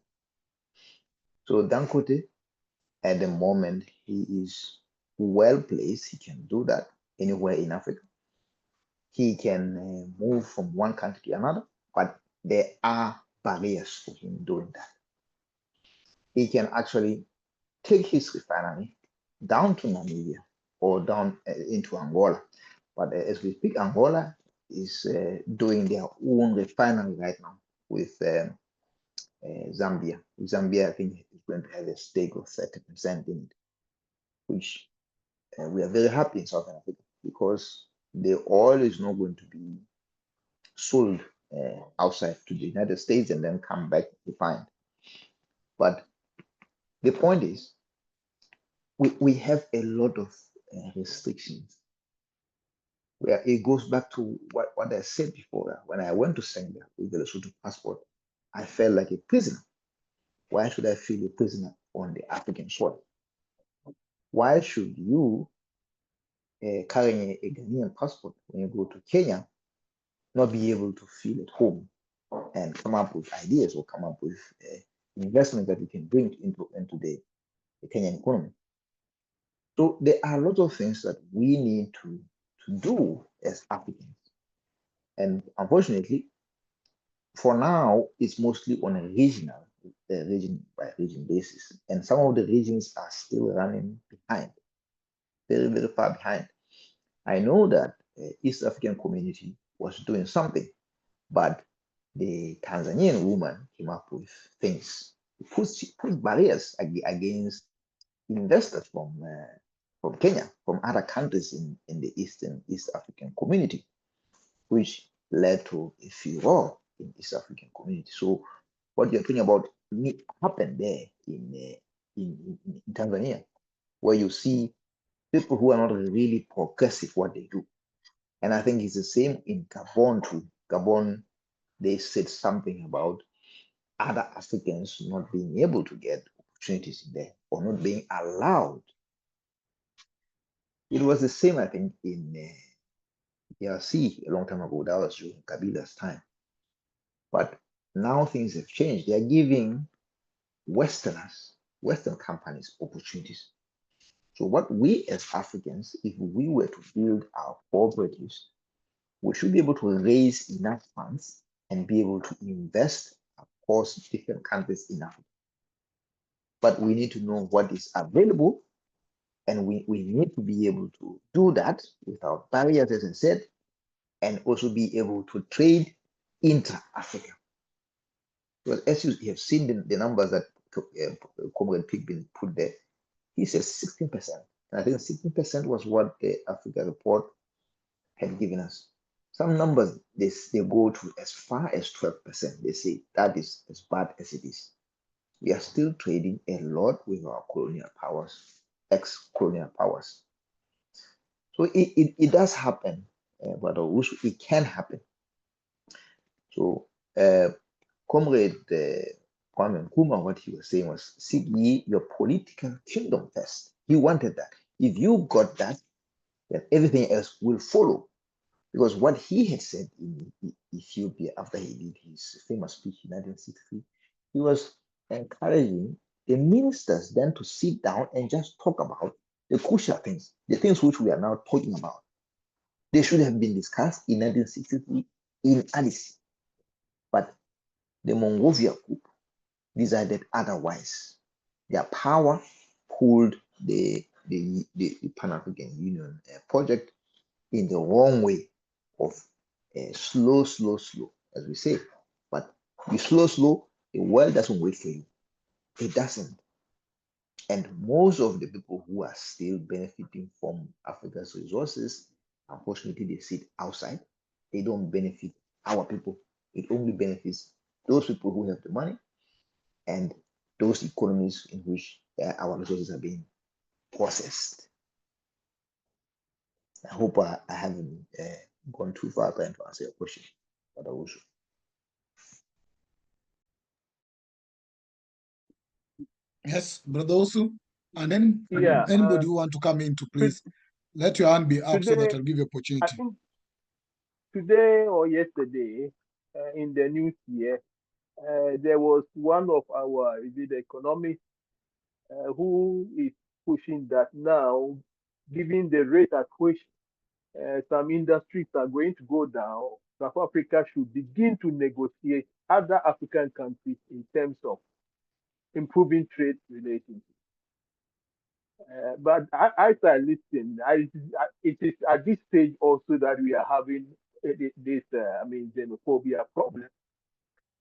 Speaker 2: So Dangote, at the moment, he is well placed. He can do that anywhere in Africa. He can move from one country to another, but there are barriers for him doing that. He can actually take his refinery down to Namibia or down into Angola. But as we speak, Angola is doing their own refinery right now with Zambia. Zambia, I think, is going to have a stake of 30% in it, which we are very happy in Southern Africa because the oil is not going to be sold outside to the United States and then come back refined. But the point is, we have a lot of restrictions. Where it goes back to what I said before. When I went to Senegal with the Lesotho passport, I felt like a prisoner. Why should I feel a prisoner on the African soil? Why should you, carrying a Ghanaian passport, when you go to Kenya, not be able to feel at home and come up with ideas or come up with investment that you can bring into the Kenyan economy? So there are a lot of things that we need to do as Africans. And unfortunately, for now, it's mostly on a regional, region by region basis. And some of the regions are still running behind, very, very far behind. I know that East African community was doing something, but the Tanzanian woman came up with things, put barriers against investors from Kenya, from other countries in the East African community, which led to a furor in East African community. So what you're talking about happened there in Tanzania, where you see people who are not really progressive what they do. And I think it's the same in Gabon too. Gabon, they said something about other Africans not being able to get opportunities in there or not being allowed. It was the same, I think, in DRC a long time ago. That was during Kabila's time. But now things have changed. They are giving Western companies opportunities. So what we as Africans, if we were to build our cooperatives, we should be able to raise enough funds and be able to invest across different countries in Africa. But we need to know what is available, and we need to be able to do that without barriers, as I said, and also be able to trade intra-Africa. Because as you have seen the numbers that Comrade Pigbin put there, he says 16%. And I think 16% was what the Africa report had given us. Some numbers, they go to as far as 12%. They say that is as bad as it is. We are still trading a lot with our colonial powers, ex-colonial powers. So it does happen, but it can happen. So Comrade Kwame Nkrumah, what he was saying was, seek ye your political kingdom first. He wanted that. If you got that, then everything else will follow. Because what he had said in Ethiopia after he did his famous speech in 1963, he was encouraging the ministers then to sit down and just talk about the crucial things, the things which we are now talking about. They should have been discussed in 1963 in Addis. But the Monrovia group decided otherwise. Their power pulled the Pan-African Union project in the wrong way of slow, as we say. But you slow, the world doesn't wait for you. It doesn't. And most of the people who are still benefiting from Africa's resources, unfortunately, they sit outside. They don't benefit our people. It only benefits those people who have the money and those economies in which our resources are being processed. I hope I haven't gone too far trying to answer your question, but I will.
Speaker 1: Yes, Brother Osu. And then
Speaker 4: Yeah.
Speaker 1: anybody who want to come in to please let your hand be up so that
Speaker 4: Today,
Speaker 1: I'll give you
Speaker 4: I
Speaker 1: opportunity.
Speaker 4: think today or yesterday, in the news here, there was one of our economists who is pushing that now, given the rate at which some industries are going to go down, South Africa should begin to negotiate other African countries in terms of improving trade relations. But as I listen, it is at this stage also that we are having this, xenophobia problem.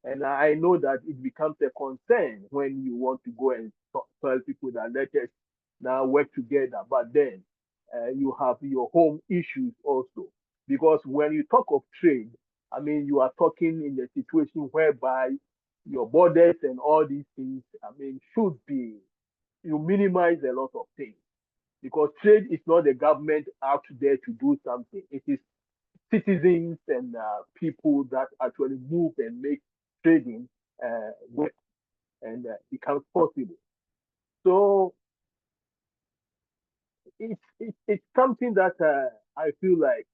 Speaker 4: And I know that it becomes a concern when you want to go and tell people that let us now work together. But then you have your home issues also. Because when you talk of trade, I mean, you are talking in a situation whereby your borders and all these things, I mean, should be, you minimize a lot of things. Because trade is not the government out there to do something. It is citizens and people that actually move and make trading work and becomes possible. So it's something that I feel like,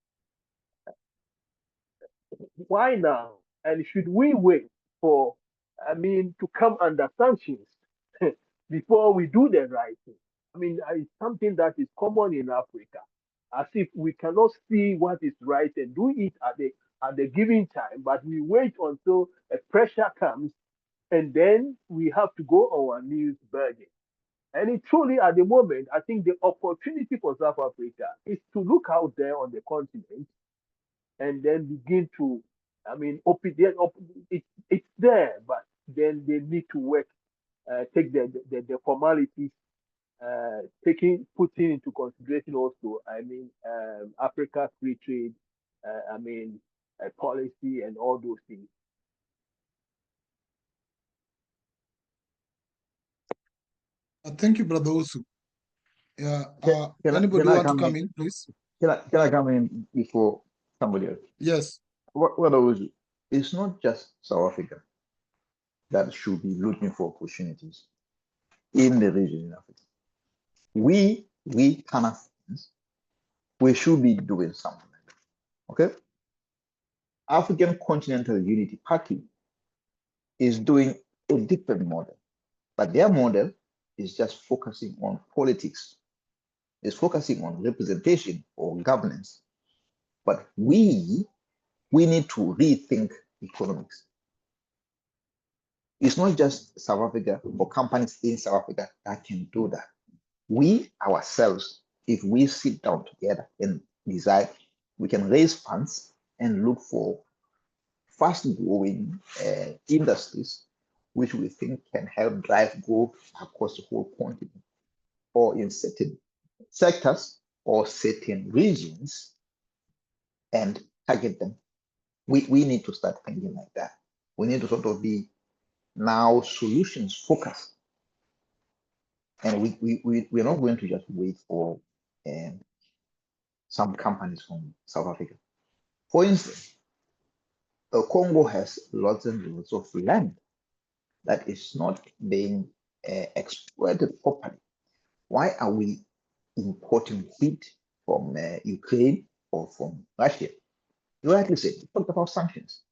Speaker 4: why now? And should we wait for, I mean, to come under sanctions before we do the right thing? I mean, it's something that is common in Africa, as if we cannot see what is right and do it at the given time, but we wait until a pressure comes, and then we have to go on our knees begging. And it truly, at the moment, I think the opportunity for South Africa is to look out there on the continent and then begin to, I mean, it's there, but then they need to work, take the formalities, putting into consideration also, I mean, Africa free trade, I mean, policy and all those things.
Speaker 1: Thank you, Brother Osu. Yeah. Anybody
Speaker 2: I
Speaker 1: want to
Speaker 2: come
Speaker 1: come
Speaker 2: in?
Speaker 1: in, please?
Speaker 2: Can I come in before somebody else?
Speaker 1: Yes.
Speaker 2: What I was, it's not just South Africa that should be looking for opportunities in the region in Africa. We Pan-Africans, we should be doing something like that. Okay? African Continental Unity Party is doing a different model, but their model is just focusing on politics, is focusing on representation or governance. But we need to rethink economics. It's not just South Africa or companies in South Africa that can do that. We ourselves, if we sit down together and decide, we can raise funds and look for fast-growing industries which we think can help drive growth across the whole continent or in certain sectors or certain regions and target them. We need to start thinking like that. We need to sort of be now solutions focused. And we're not going to just wait for some companies from South Africa. For instance, Congo has lots and lots of land that is not being exploited properly. Why are we importing wheat from Ukraine or from Russia? You rightly said, you talked about sanctions.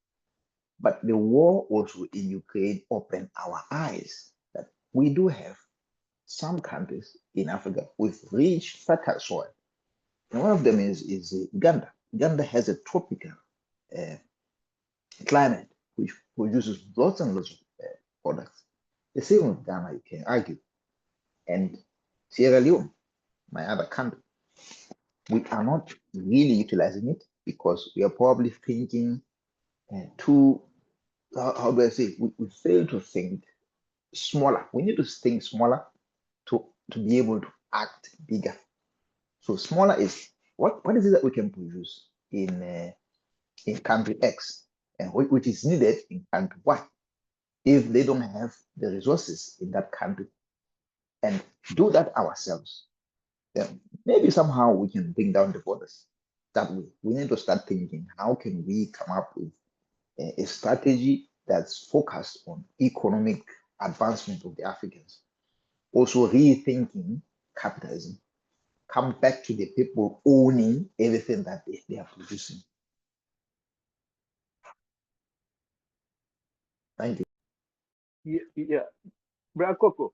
Speaker 2: But the war also in Ukraine opened our eyes that we do have some countries in Africa with rich, fertile soil. And one of them is Uganda. Uganda has a tropical climate which produces lots and lots of products. The same with Ghana, you can argue. And Sierra Leone, my other country, we are not really utilizing it because we are probably thinking too, how do I say, we fail to think smaller. We need to think smaller to be able to act bigger. So smaller is what is it that we can produce in country X and which is needed in country Y if they don't have the resources in that country, and do that ourselves. Then maybe somehow we can bring down the borders. That way, we need to start thinking, how can we come up with a strategy that's focused on economic advancement of the Africans? Also rethinking capitalism, come back to the people owning everything that they are producing. Thank you.
Speaker 4: Yeah. Coco.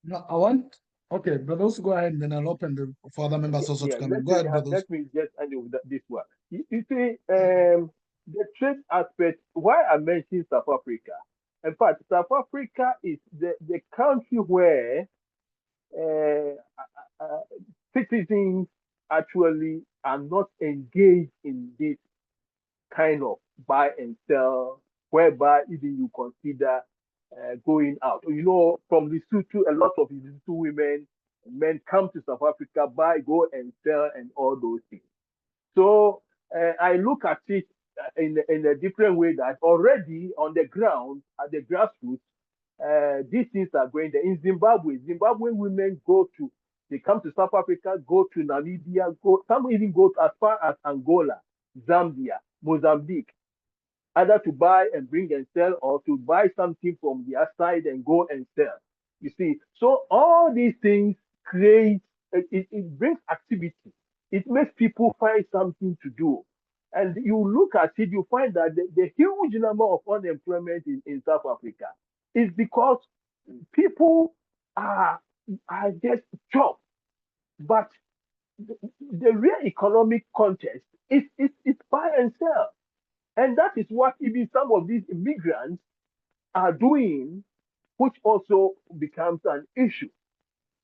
Speaker 1: No, I want, okay, brothers, go ahead, and then I'll open the for other members also to come in. Go ahead, brothers.
Speaker 4: Let me just end with this one. You see, the trade aspect, why I mentioned South Africa. In fact, South Africa is the country where citizens actually are not engaged in this kind of buy and sell, whereby even you consider going out. You know, from Lesotho, a lot of Lesotho women, men come to South Africa, buy, go and sell, and all those things. So I look at it in a different way that already on the ground, at the grassroots, these things are going there. In Zimbabwe, Zimbabwean women they come to South Africa, go to Namibia, some even go as far as Angola, Zambia, Mozambique, either to buy and bring and sell or to buy something from the outside and go and sell. You see, so all these things it brings activity. It makes people find something to do. And you look at it, you find that the huge number of unemployment in South Africa is because people are just jobs. But the real economic context is buy and sell. And that is what even some of these immigrants are doing, which also becomes an issue,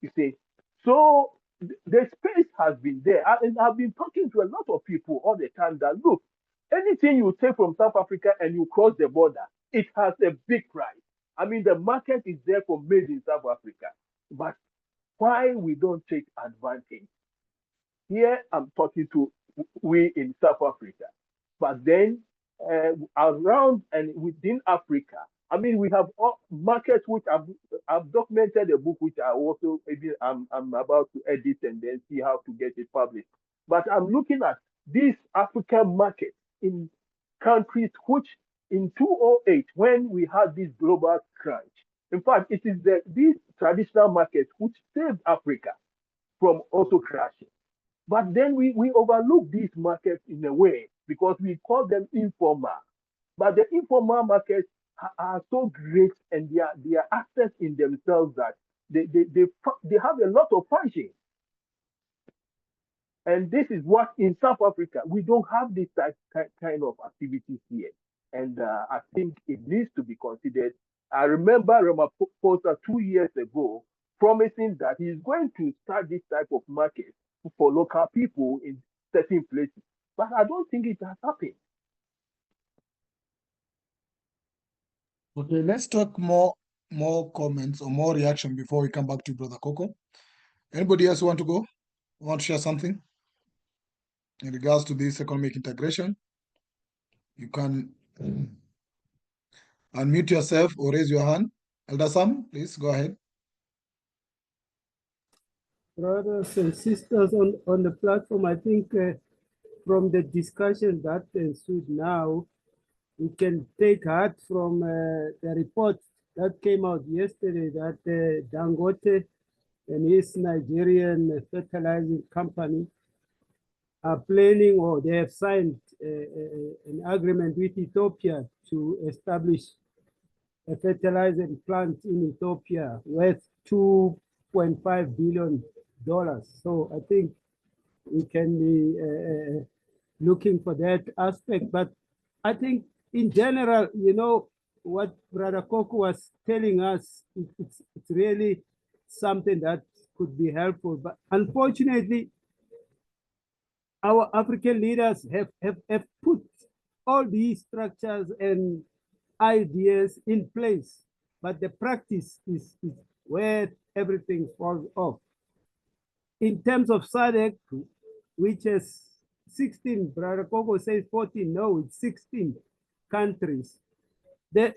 Speaker 4: you see. So the space has been there. And I've been talking to a lot of people all the time that, look, anything you take from South Africa and you cross the border, it has a big price. I mean, the market is there for made in South Africa. But why we don't take advantage? Here I'm talking to we in South Africa. But then around and within Africa, I mean, we have markets which I've documented a book which I also maybe I'm about to edit and then see how to get it published. But I'm looking at these African markets in countries which in 2008, when we had this global crunch, in fact, it is these traditional markets which saved Africa from also crashing. But then we overlook these markets in a way because we call them informal. But the informal markets are so great and they are assets in themselves that they have a lot of function. And this is what in South Africa, we don't have this kind of activities here. And I think it needs to be considered. I remember Ramaphosa 2 years ago promising that he's going to start this type of market for local people in certain places. But I don't think it has happened.
Speaker 1: Okay, let's talk more comments or more reaction before we come back to Brother Coco. Anybody else want to go? Want to share something in regards to this economic integration? You can unmute yourself or raise your hand. Elder Sam, please go ahead.
Speaker 5: brothers and sisters on the platform. I think from the discussion that ensued now, we can take heart from the report that came out yesterday that Dangote and his Nigerian fertilizing company are planning, or they have signed an agreement with Ethiopia to establish a fertilizer plant in Ethiopia worth $2.5 billion. So I think we can be looking for that aspect. But I think in general, you know, what Brother Koko was telling us, it's really something that could be helpful. But unfortunately, our African leaders have put all these structures and ideas in place, but the practice is where everything falls off. In terms of SADC, which is 16, Brother Koko says 14, no, it's 16 countries. The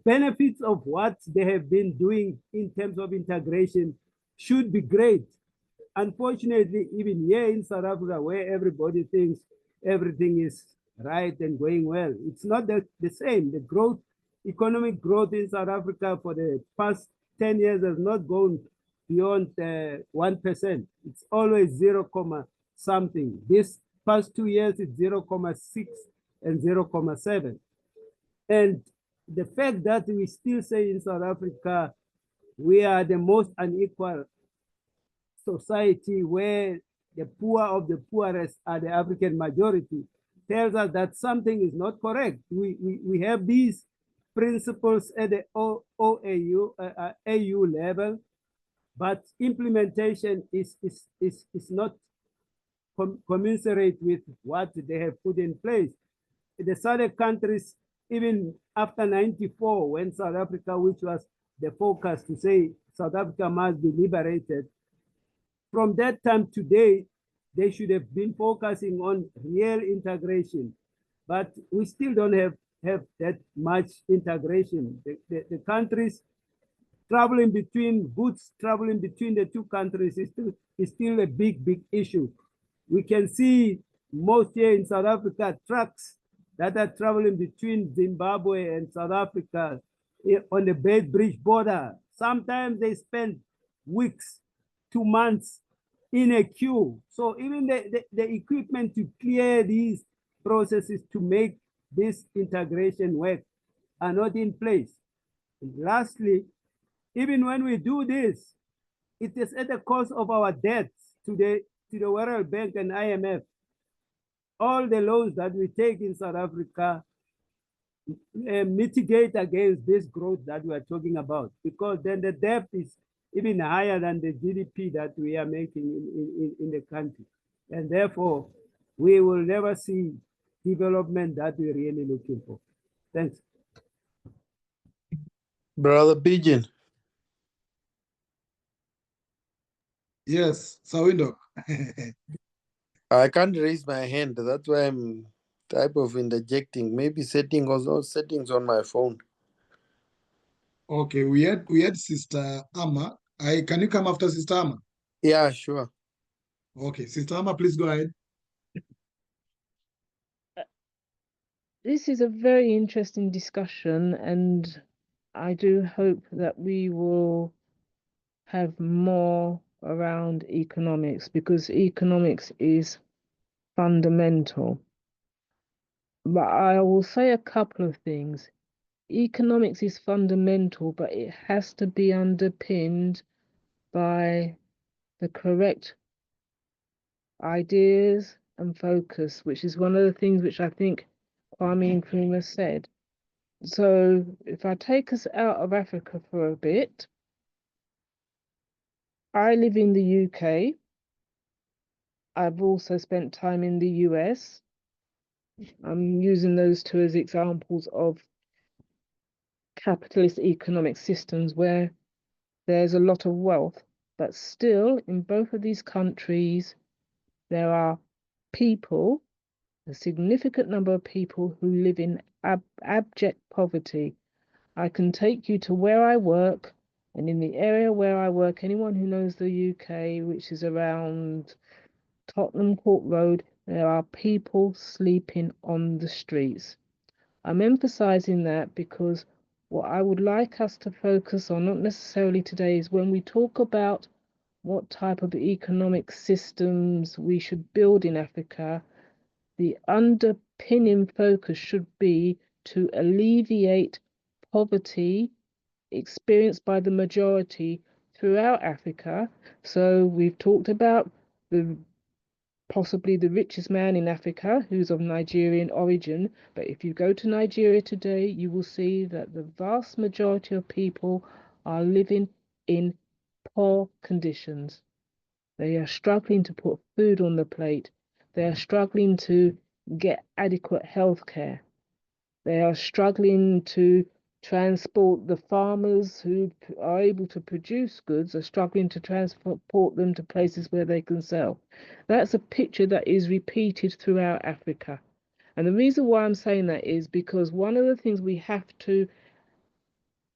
Speaker 5: benefits of what they have been doing in terms of integration should be great. Unfortunately, even here in South Africa, where everybody thinks everything is right and going well, it's not the same. The growth, economic growth in South Africa for the past 10 years has not gone beyond 1%. It's always 0, something. This past 2 years, it's 0.6 and 0.7. And the fact that we still say in South Africa, we are the most unequal society where the poor of the poorest are the African majority, tells us that something is not correct. We have these principles at the AU level, but implementation is not commensurate with what they have put in place. The SADC countries, even after 94, when South Africa, which was the focus to say South Africa must be liberated, from that time to today, they should have been focusing on real integration, but we still don't have that much integration. The countries traveling between, goods traveling between the two countries is still a big issue. We can see most here in South Africa, trucks that are traveling between Zimbabwe and South Africa on the Bridge border. Sometimes they spend weeks, 2 months in a queue. So even the equipment to clear these processes to make this integration work are not in place. And lastly, even when we do this, it is at the cost of our debts to the World Bank and IMF. All the loans that we take in South Africa mitigate against this growth that we are talking about, because then the debt is even higher than the GDP that we are making in the country. And therefore, we will never see development that we're really looking for. Thanks.
Speaker 3: Brother Pigeon.
Speaker 1: Yes, Sawindo.
Speaker 3: I can't raise my hand. That's why I'm type of interjecting. Maybe settings on my phone.
Speaker 1: Okay, we had Sister Amma. Can you come after Sister Amma?
Speaker 3: Yeah, sure.
Speaker 1: Okay, Sister Amma, please go ahead.
Speaker 6: This is a very interesting discussion, and I do hope that we will have more around economics, because economics is fundamental. But I will say a couple of things. Economics is fundamental, but it has to be underpinned by the correct ideas and focus, which is one of the things which I think Kwame Nkrumah said. So if I take us out of Africa for a bit, I live in the UK. I've also spent time in the US. I'm using those two as examples of capitalist economic systems where there's a lot of wealth, but still in both of these countries, there are people, a significant number of people who live in abject poverty. I can take you to where I work, And in the area where I work, anyone who knows the UK, which is around Tottenham Court Road, there are people sleeping on the streets. I'm emphasizing that because what I would like us to focus on, not necessarily today, is when we talk about what type of economic systems we should build in Africa, the underpinning focus should be to alleviate poverty experienced by the majority throughout Africa. So we've talked about possibly the richest man in Africa who's of Nigerian origin. But if you go to Nigeria today, you will see that the vast majority of people are living in poor conditions. They are struggling to put food on the plate. They are struggling to get adequate health care. They are struggling to transport. The farmers who are able to produce goods are struggling to transport them to places where they can sell. That's a picture that is repeated throughout Africa. And the reason why I'm saying that is because one of the things we have to,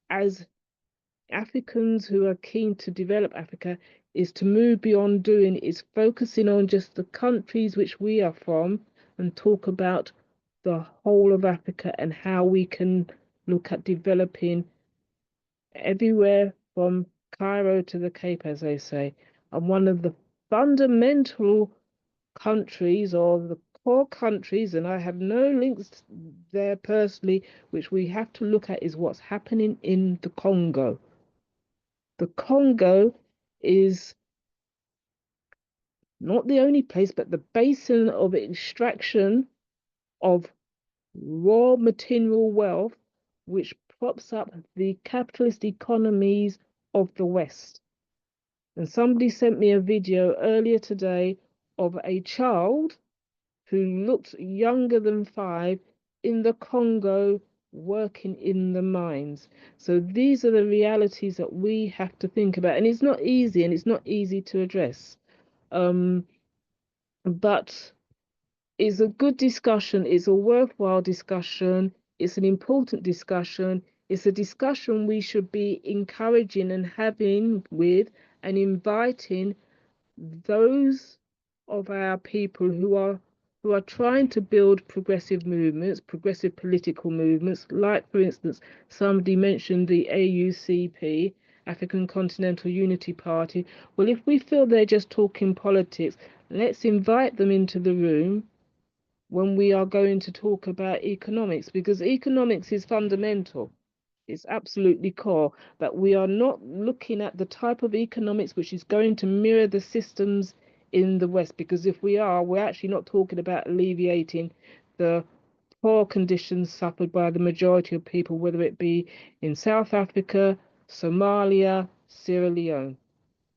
Speaker 6: as Africans who are keen to develop Africa, is to move beyond doing is focusing on just the countries which we are from and talk about the whole of Africa and how we can look at developing everywhere from Cairo to the Cape, as they say. And one of the fundamental countries or the core countries, and I have no links there personally, which we have to look at is what's happening in the Congo. The Congo is not the only place, but the basin of extraction of raw material wealth, which props up the capitalist economies of the West. And somebody sent me a video earlier today of a child who looked younger than 5 in the Congo working in the mines. So these are the realities that we have to think about. And it's not easy, and it's not easy to address. But it's a good discussion, it's a worthwhile discussion, it's an important discussion, it's a discussion we should be encouraging and having with and inviting those of our people who are trying to build progressive movements, progressive political movements, like for instance, somebody mentioned the AUCP, African Continental Unity Party. Well, if we feel they're just talking politics, let's invite them into the room when we are going to talk about economics, because economics is fundamental. It's absolutely core, but we are not looking at the type of economics which is going to mirror the systems in the West, because if we are, we're actually not talking about alleviating the poor conditions suffered by the majority of people, whether it be in South Africa, Somalia, Sierra Leone.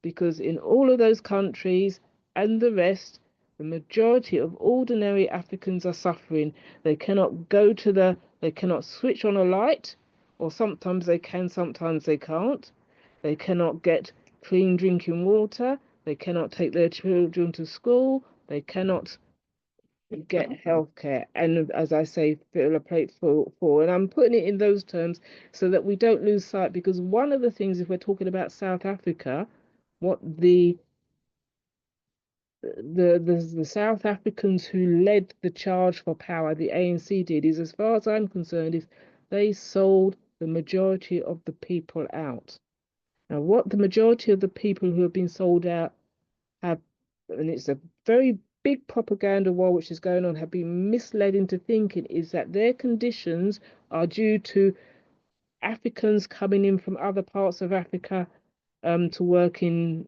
Speaker 6: Because in all of those countries and the rest, the majority of ordinary Africans are suffering. They cannot they cannot switch on a light, or sometimes they can, sometimes they can't. They cannot get clean drinking water. They cannot take their children to school. They cannot get healthcare. And as I say, fill a plate full. And I'm putting it in those terms so that we don't lose sight, because one of the things, if we're talking about South Africa, what the South Africans who led the charge for power, the ANC did, is, as far as I'm concerned, is they sold the majority of the people out. Now, what the majority of the people who have been sold out have, and it's a very big propaganda war which is going on, have been misled into thinking is that their conditions are due to Africans coming in from other parts of Africa to work in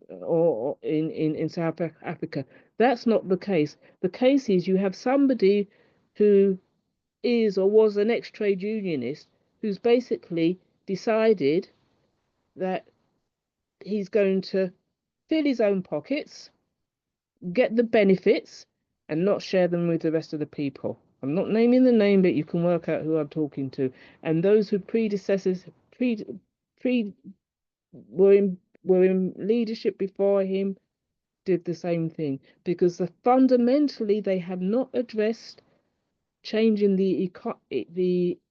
Speaker 6: South Africa. That's not the case. The case is you have somebody who is or was an ex-trade unionist who's basically decided that he's going to fill his own pockets, get the benefits, and not share them with the rest of the people. I'm not naming the name, but you can work out who I'm talking to. And those who were in leadership before him did the same thing, because fundamentally they have not addressed changing the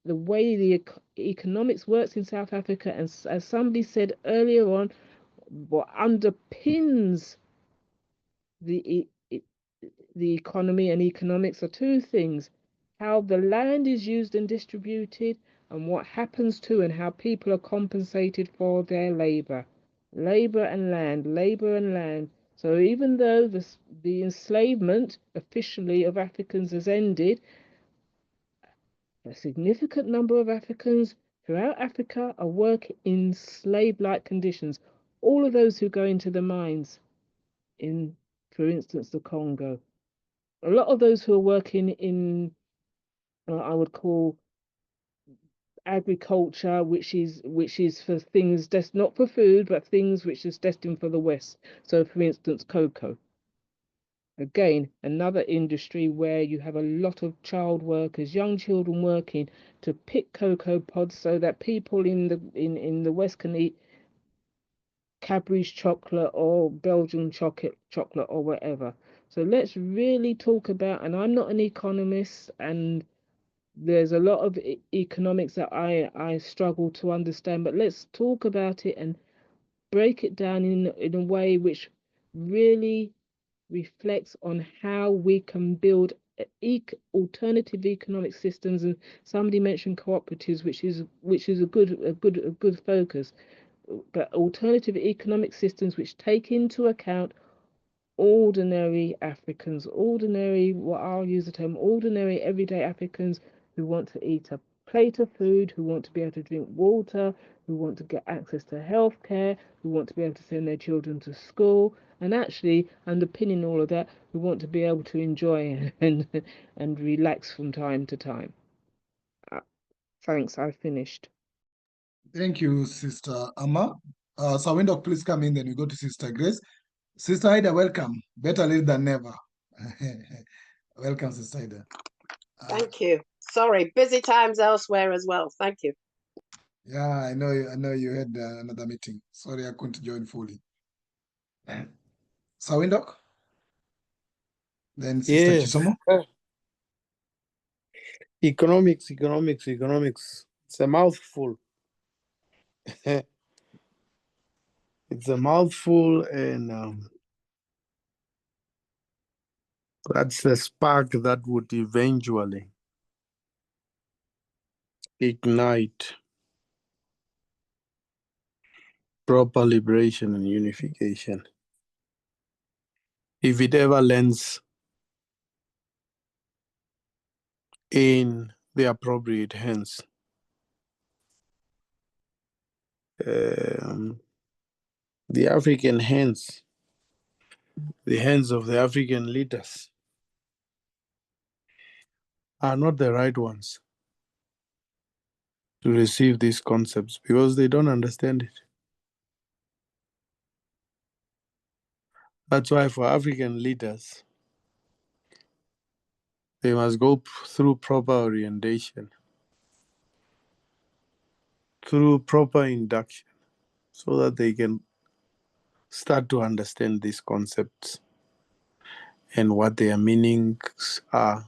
Speaker 6: way the economics works in South Africa, and as somebody said earlier on, what underpins the economy and economics are two things: how the land is used and distributed, and what happens to and how people are compensated for their labor. Labor and land. So even though the enslavement officially of Africans has ended, a significant number of Africans throughout Africa are working in slave-like conditions. All of those who go into the mines in, for instance, the Congo, a lot of those who are working in, I would call agriculture, which is for things that's not for food, but things which is destined for the West. So, for instance, cocoa. Again, another industry where you have a lot of child workers, young children working to pick cocoa pods so that people in the West can eat Cadbury's chocolate or Belgian chocolate or whatever. So let's really talk about, and I'm not an economist, and there's a lot of economics that I struggle to understand, but let's talk about it and break it down in a way which really reflects on how we can build alternative economic systems. And somebody mentioned cooperatives, which is a good focus, but alternative economic systems which take into account ordinary Africans, what I'll use the term ordinary everyday Africans who want to eat a plate of food, who want to be able to drink water, who want to get access to healthcare, who want to be able to send their children to school, and actually underpinning all of that, who want to be able to enjoy and relax from time to time. Thanks, I finished.
Speaker 1: Thank you, Sister Amma. Sawindok, please come in, then we go to Sister Grace. Sister Ida, welcome. Better late than never. Welcome, Sister Ida.
Speaker 7: Thank you. Sorry, busy times elsewhere as well. Thank you.
Speaker 1: Yeah, I know you had another meeting. Sorry, I couldn't join fully. Sawindok? Then Sister Chisomo?
Speaker 3: Economics. It's a mouthful. It's a mouthful, and that's the spark that would eventually ignite proper liberation and unification, if it ever lands in the appropriate hands. The African hands, the hands of the African leaders, are not the right ones to receive these concepts because they don't understand it. That's why for African leaders, they must go through proper orientation, through proper induction, so that they can start to understand these concepts and what their meanings are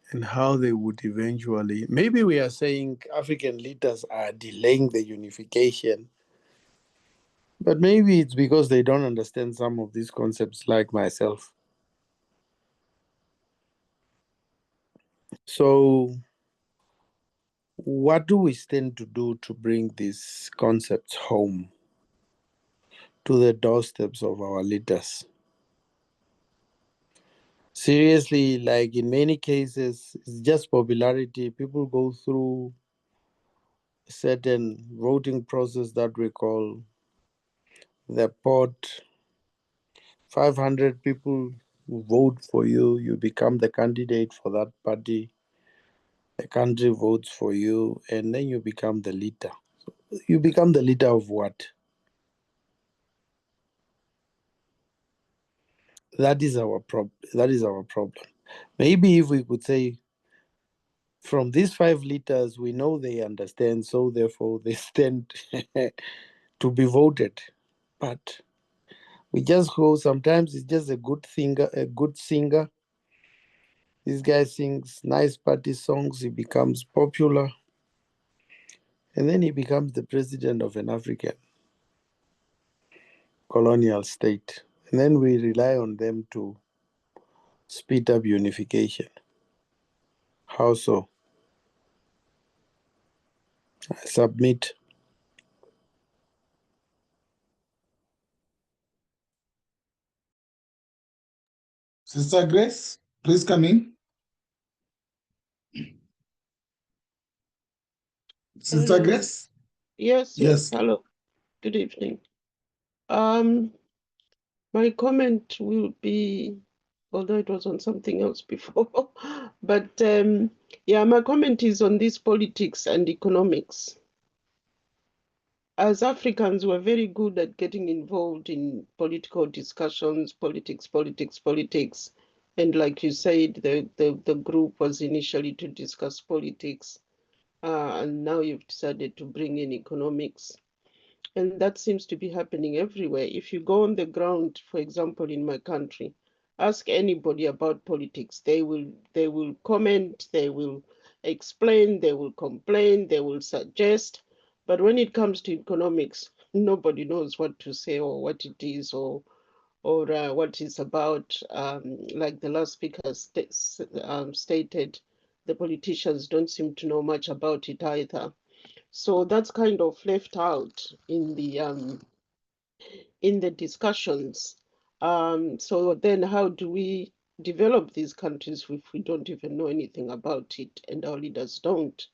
Speaker 3: and how they would eventually... Maybe we are saying African leaders are delaying the unification, but maybe it's because they don't understand some of these concepts, like myself. So what do we stand to do to bring these concepts home to the doorsteps of our leaders? Seriously, like in many cases, it's just popularity. People go through a certain voting process that we call the pot. 500 people vote for you, you become the candidate for that party. The country votes for you, and then you become the leader. You become the leader of what? That is our problem. Maybe if we could say, from these 5 leaders, we know they understand, so therefore they stand to be voted. But we just go, sometimes it's just a good singer, This guy sings nice party songs, he becomes popular, and then he becomes the president of an African colonial state. And then we rely on them to speed up unification. How so? I submit.
Speaker 1: Sister Grace, please come in. Sister
Speaker 8: Hello.
Speaker 1: Grace?
Speaker 8: Yes,
Speaker 1: Yes.
Speaker 8: hello. Good evening. My comment will be, although it was on something else before, but yeah, my comment is on this politics and economics. As Africans, we're very good at getting involved in political discussions, politics. And like you said, the group was initially to discuss politics, and now you've decided to bring in economics. And that seems to be happening everywhere. If you go on the ground, for example, in my country, ask anybody about politics. They will comment, they will explain, they will complain, they will suggest. But when it comes to economics, nobody knows what to say or what it is or what it's about. Like the last speaker stated, the politicians don't seem to know much about it either. So that's kind of left out in the discussions. So then how do we develop these countries if we don't even know anything about it and our leaders don't?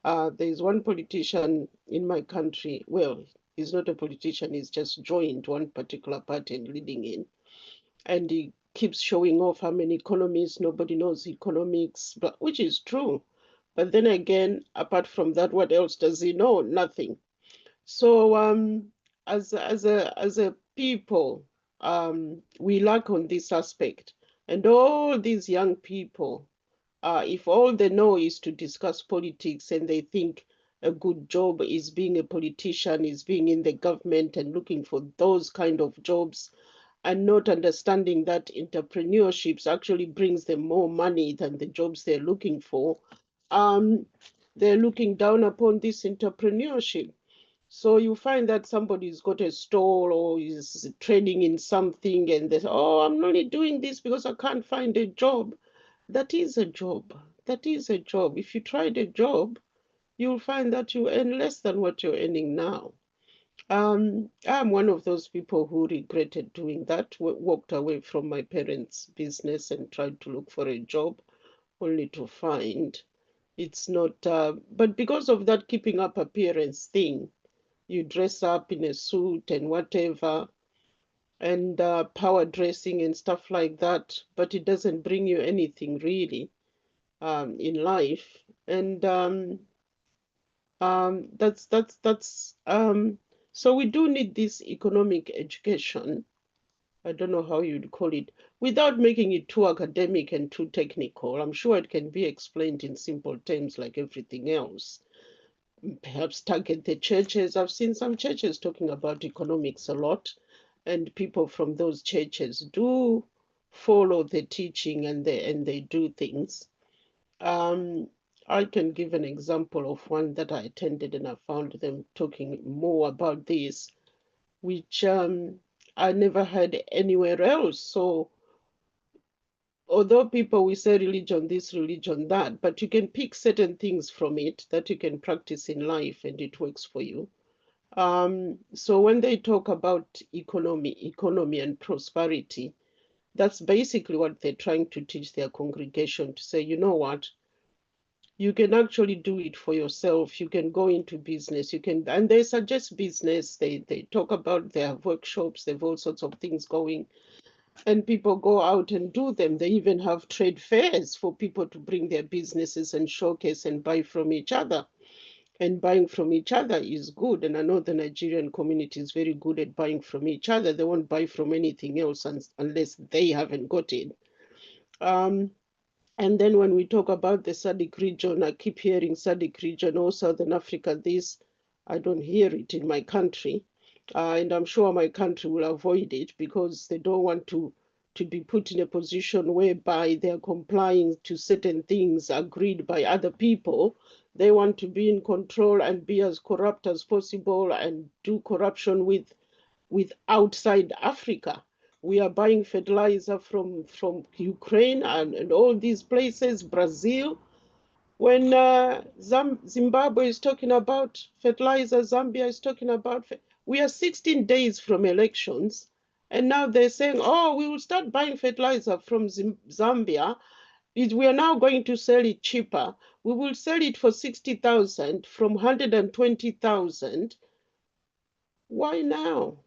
Speaker 8: There's one politician in my country, well, he's not a politician, he's just joined one particular party and leading in. And he keeps showing off how many economists, nobody knows economics, but which is true. But then again, apart from that, what else does he know? Nothing. So as a people, we lack on this aspect. And all these young people, if all they know is to discuss politics and they think a good job is being a politician, is being in the government and looking for those kind of jobs, and not understanding that entrepreneurships actually brings them more money than the jobs they're looking for, they're looking down upon this entrepreneurship. So you find that somebody's got a stall or is training in something and they say, oh, I'm only doing this because I can't find a job. That is a job. That is a job. If you tried a job, you'll find that you earn less than what you're earning now. I'm one of those people who regretted doing that, walked away from my parents' business and tried to look for a job, only to find it's not, but because of that keeping up appearance thing, you dress up in a suit and whatever, and power dressing and stuff like that, but it doesn't bring you anything really in life. And so we do need this economic education. I don't know how you'd call it, without making it too academic and too technical. I'm sure it can be explained in simple terms like everything else. Perhaps target the churches. I've seen some churches talking about economics a lot, and people from those churches do follow the teaching and they do things. I can give an example of one that I attended and I found them talking more about this, which I never heard anywhere else. So although people will say religion this, religion that, but you can pick certain things from it that you can practice in life and it works for you. So when they talk about economy and prosperity, that's basically what they're trying to teach their congregation, to say, you know what, you can actually do it for yourself. You can go into business. You can, and they suggest business. They talk about, they have workshops. They have all sorts of things going, and people go out and do them. They even have trade fairs for people to bring their businesses and showcase and buy from each other. And buying from each other is good. And I know the Nigerian community is very good at buying from each other. They won't buy from anything else unless they haven't got it. And then when we talk about the SADC region, I keep hearing SADC region or Southern Africa, this, I don't hear it in my country. And I'm sure my country will avoid it because they don't want to to be put in a position whereby they're complying to certain things agreed by other people. They want to be in control and be as corrupt as possible and do corruption with outside Africa. We are buying fertilizer from Ukraine and all these places, Brazil. When Zimbabwe is talking about fertilizer, Zambia is talking about, we are 16 days from elections, and now they're saying, oh, we will start buying fertilizer from Zambia. We are now going to sell it cheaper. We will sell it for 60,000 from 120,000. Why now?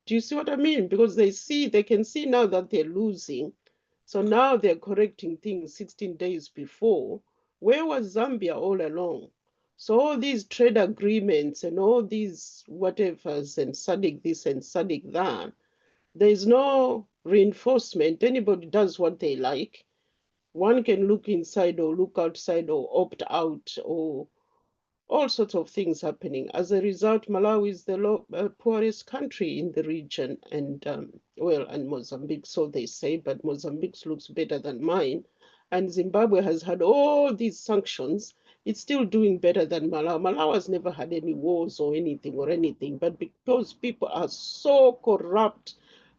Speaker 8: Do you see what I mean? Because they can see now that they're losing. So now they're correcting things 16 days before. Where was Zambia all along? So all these trade agreements and all these whatevers and SADC this and SADC that, there's no reinforcement. Anybody does what they like. One can look inside or look outside or opt out or all sorts of things happening. As a result, Malawi is the poorest country in the region, and and Mozambique, so they say, but Mozambique looks better than mine. And Zimbabwe has had all these sanctions. It's still doing better than Malawi. Malawi has never had any wars or anything, but because people are so corrupt,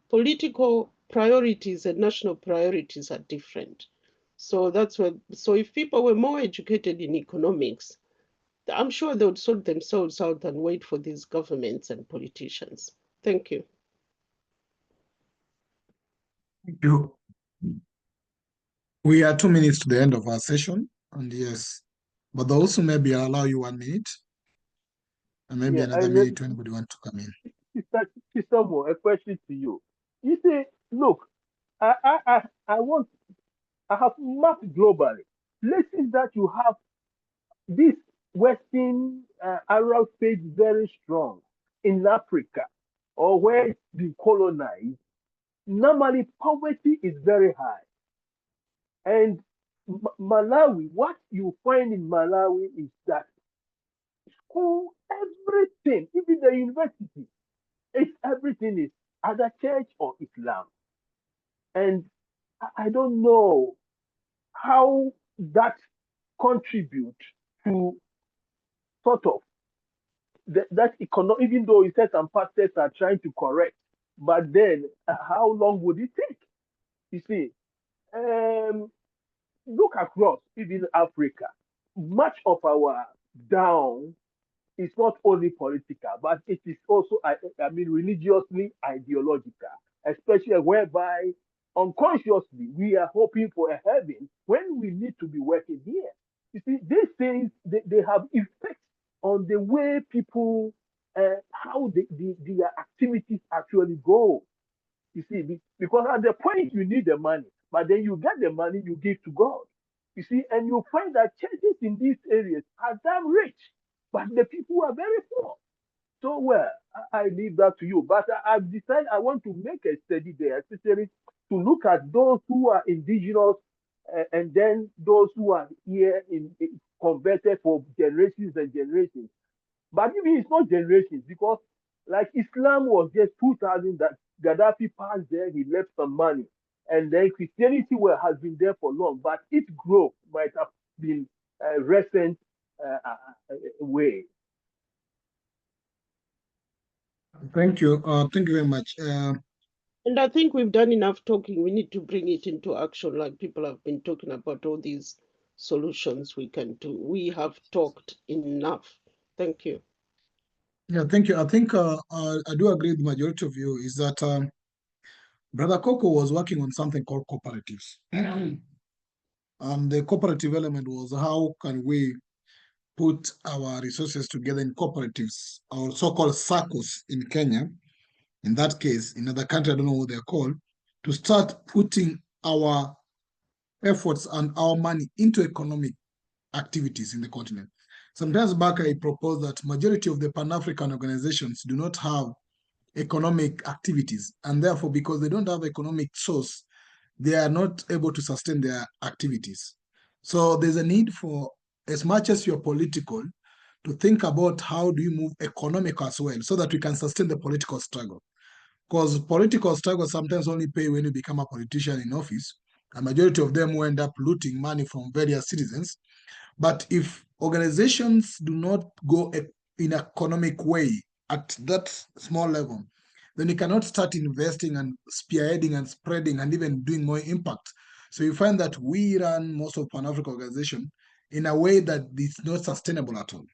Speaker 8: political priorities and national priorities are different. So that's what, so if people were more educated in economics, I'm sure they would sort themselves out and wait for these governments and politicians. Thank you.
Speaker 1: Thank you. We are 2 minutes to the end of our session, and yes, but those who maybe I'll allow you 1 minute, and maybe another minute to anybody want to come in.
Speaker 4: Sister Mo, a question to you. You say, look, I have mapped globally places that you have this Western Arab state very strong in Africa or where it's been colonized. Normally, poverty is very high. And Malawi, what you find in Malawi is that school, everything, even the university, everything is either church or Islam. And I don't know how that contributes to sort of that economic, even though you said some pastors are trying to correct, but then how long would it take? You see, look across, even Africa, much of our down is not only political, but it is also, I mean, religiously ideological, especially whereby unconsciously we are hoping for a heaven when we need to be working here. You see, these things, they have effect on the way people, how their activities actually go. You see, because at the point you need the money, but then you get the money you give to God. You see, and you find that churches in these areas are damn rich, but the people are very poor. So, well, I leave that to you. But I've decided I want to make a study there, especially to look at those who are indigenous and then those who are here in converted for generations and generations. But even it's not generations, because like Islam was just 2000 that Gaddafi passed there, he left some money. And then Christianity has been there for long, but its growth might have been recent way.
Speaker 1: Thank you. Thank you very much.
Speaker 8: And I think we've done enough talking. We need to bring it into action, like people have been talking about all these solutions we can do. We have talked enough. Thank you.
Speaker 1: Yeah, thank you. I think I do agree with the majority of you is that Brother Coco was working on something called cooperatives. And the cooperative element was how can we put our resources together in cooperatives, or so-called SACCOs in Kenya. In that case, in other countries, I don't know what they're called, to start putting our efforts and our money into economic activities in the continent. Sometimes back, I proposed that majority of the Pan-African organizations do not have economic activities, and therefore, because they don't have economic source, they are not able to sustain their activities. So there's a need for, as much as you're political, to think about how do you move economic as well, so that we can sustain the political struggle. because political struggles sometimes only pay when you become a politician in office. A majority of them will end up looting money from various citizens. But if organizations do not go in economic way at that small level, then you cannot start investing and spearheading and spreading and even doing more impact. So you find that we run most of Pan-African organization in a way that is not sustainable at all.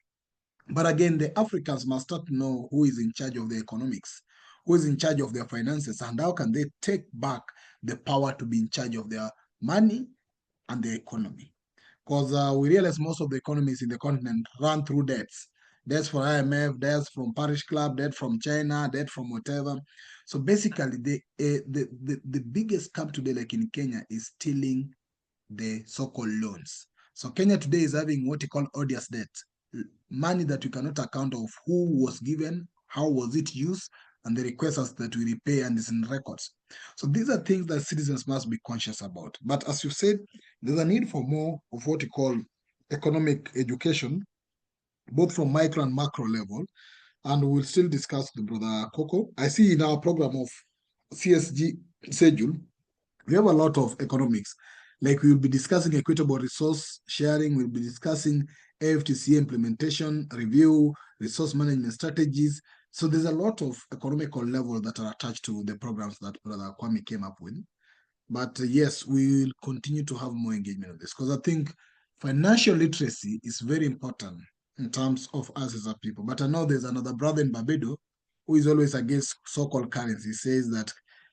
Speaker 1: But again, the Africans must start to know who is in charge of the economics, who is in charge of their finances, and how can they take back the power to be in charge of their money and their economy. Because we realize most of the economies in the continent run through debts. Debts for IMF, debts from Parish Club, debt from China, debt from whatever. So basically, the biggest scam today, like in Kenya, is stealing the so-called loans. So Kenya today is having what you call odious debt, money that we cannot account of who was given, how was it used, and the requests that we repay and is in records. So these are things that citizens must be conscious about. But as you said, there's a need for more of what you call economic education, both from micro and macro level. And we'll still discuss the brother Coco. I see in our program of CSG schedule, we have a lot of economics. Like we'll be discussing equitable resource sharing, we'll be discussing AFTC implementation, review, resource management strategies. So there's a lot of economical level that are attached to the programs that Brother Kwame came up with. But yes, we will continue to have more engagement on this because I think financial literacy is very important in terms of us as a people. But I know there's another brother in Barbados who is always against so-called currency. He says that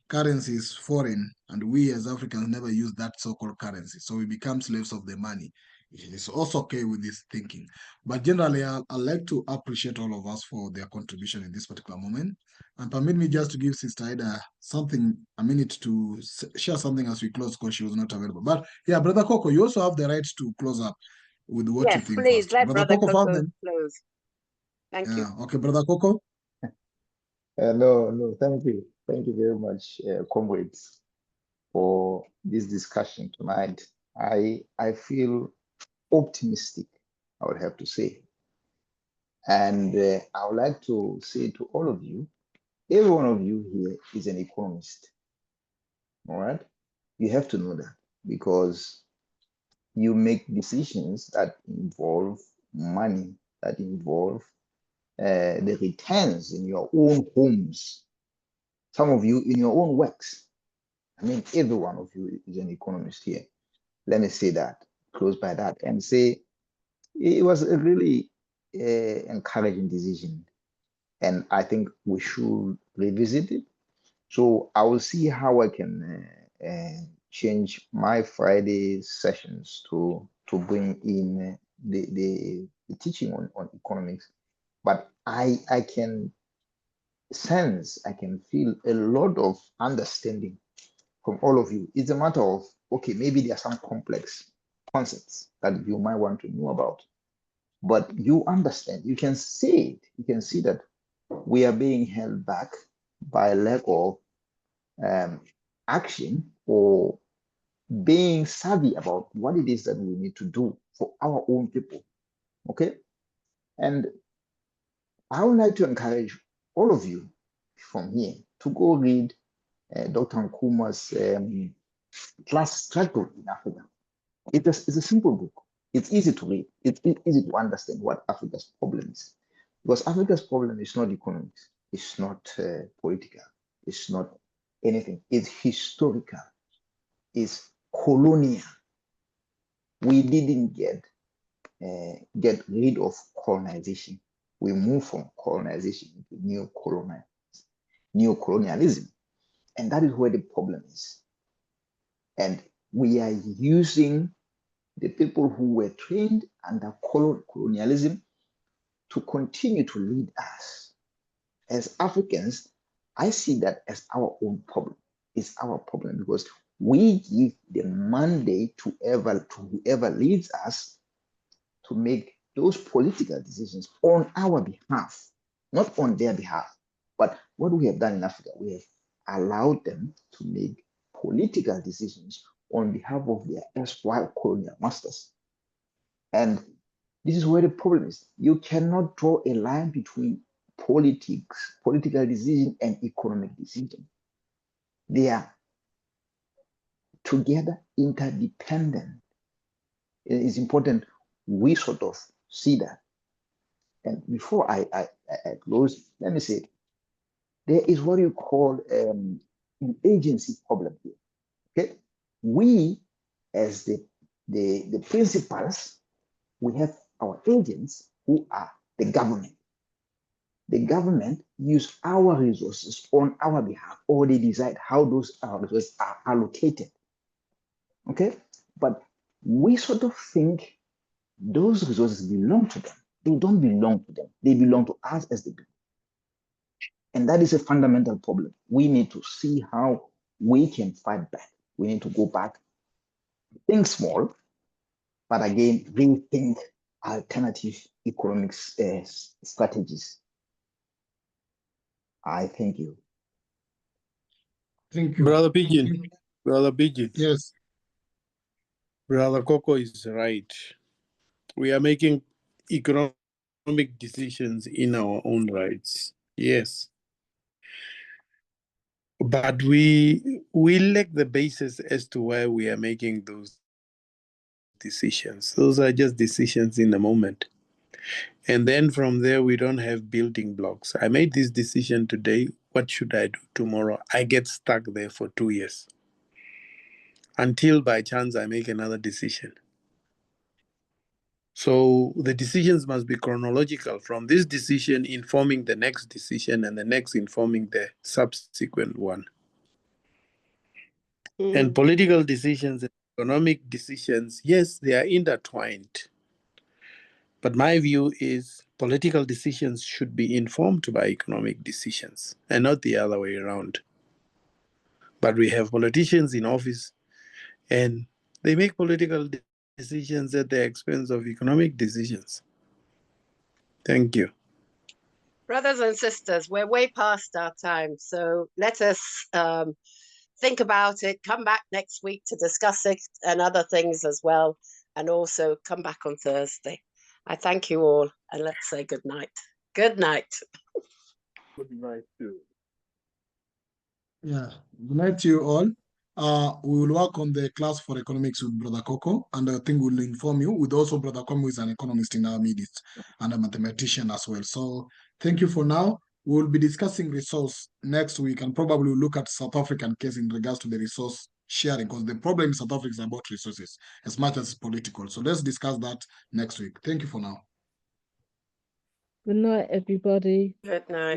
Speaker 1: currency is foreign and we as Africans never use that so-called currency. So we become slaves of the money. It's also okay with this thinking. But generally, I'd like to appreciate all of us for their contribution in this particular moment. And permit me just to give Sister Ida something, a minute to share something as we close because she was not available. But yeah, Brother Coco, you also have the right to close up with what you
Speaker 7: Yes,
Speaker 1: think
Speaker 7: please,
Speaker 1: first.
Speaker 7: let
Speaker 1: Brother Coco,
Speaker 7: Coco
Speaker 1: then.
Speaker 7: close. Thank you.
Speaker 1: Yeah, okay, Brother Coco.
Speaker 2: No, thank you. Thank you very much, comrades, for this discussion tonight. I feel optimistic, I would have to say. And I would like to say to all of you, every one of you here is an economist. All right? You have to know that because you make decisions that involve money, that involve the returns in your own homes. Some of you in your own works. I mean, every one of you is an economist here. Let me say that, close by that, and say it was a really encouraging decision. And I think we should revisit it. So I will see how I can change my Friday sessions to bring in the teaching on economics. But I can sense, I can feel a lot of understanding from all of you. It's a matter of, okay, maybe there are some complex concepts that you might want to know about, but you understand, you can see it, you can see that we are being held back by lack of action or being savvy about what it is that we need to do for our own people. Okay. And I would like to encourage all of you from here to go read Dr. Nkuma's Class Struggle in Africa. It's a simple book. It's easy to read. It's easy to understand what Africa's problem is. Because Africa's problem is not economics. It's not political. It's not anything. It's historical. It's colonial. We didn't get rid of colonization. We moved from colonization into neo-colonialism. And that is where the problem is. And we are using the people who were trained under colonialism to continue to lead us. As Africans, I see that as our own problem. It's our problem because we give the mandate to whoever leads us to make those political decisions on our behalf, not on their behalf. But what we have done in Africa, we have allowed them to make political decisions on behalf of their erstwhile colonial masters. And this is where the problem is. You cannot draw a line between political decision and economic decision. They are together interdependent. It is important we sort of see that. And before I close, let me say, there is what you call an agency problem here. Okay, we as the principals, we have our agents who are the government. The government use our resources on our behalf, or they decide how those resources are allocated. Okay, but we sort of think those resources belong to them. They don't belong to them. They belong to us as the people. And that is a fundamental problem. We need to see how we can fight back. We need to go back, think small, but again, rethink alternative economic strategies. I thank you.
Speaker 1: Thank you.
Speaker 3: Brother Pigeon. Brother Pigeon.
Speaker 1: Yes.
Speaker 3: Brother Coco is right. We are making economic decisions in our own rights. Yes. But we lack the basis as to why we are making those decisions. Those are just decisions in the moment. And then from there, we don't have building blocks. I made this decision today. What should I do tomorrow? I get stuck there for 2 years until by chance I make another decision. So the decisions must be chronological, from this decision informing the next decision and the next informing the subsequent one. And political decisions and economic decisions, yes, they are intertwined. But my view is political decisions should be informed by economic decisions and not the other way around. But we have politicians in office and they make political decisions at the expense of economic decisions. Thank you.
Speaker 7: Brothers and sisters, we're way past our time. So let us think about it, come back next week to discuss it and other things as well. And also come back on Thursday. I thank you all and let's say good night. Good night.
Speaker 4: Good night too.
Speaker 1: Yeah, good night to you all. We will work on the class for economics with Brother Coco, and I think we'll inform you with also Brother Coco, who is an economist in our midst and a mathematician as well. So thank you for now. We'll be discussing resource next week and probably we'll look at South African case in regards to the resource sharing, because the problem in South Africa is about resources as much as political. So let's discuss that next week. Thank you for now.
Speaker 6: Good night, everybody.
Speaker 7: Good night.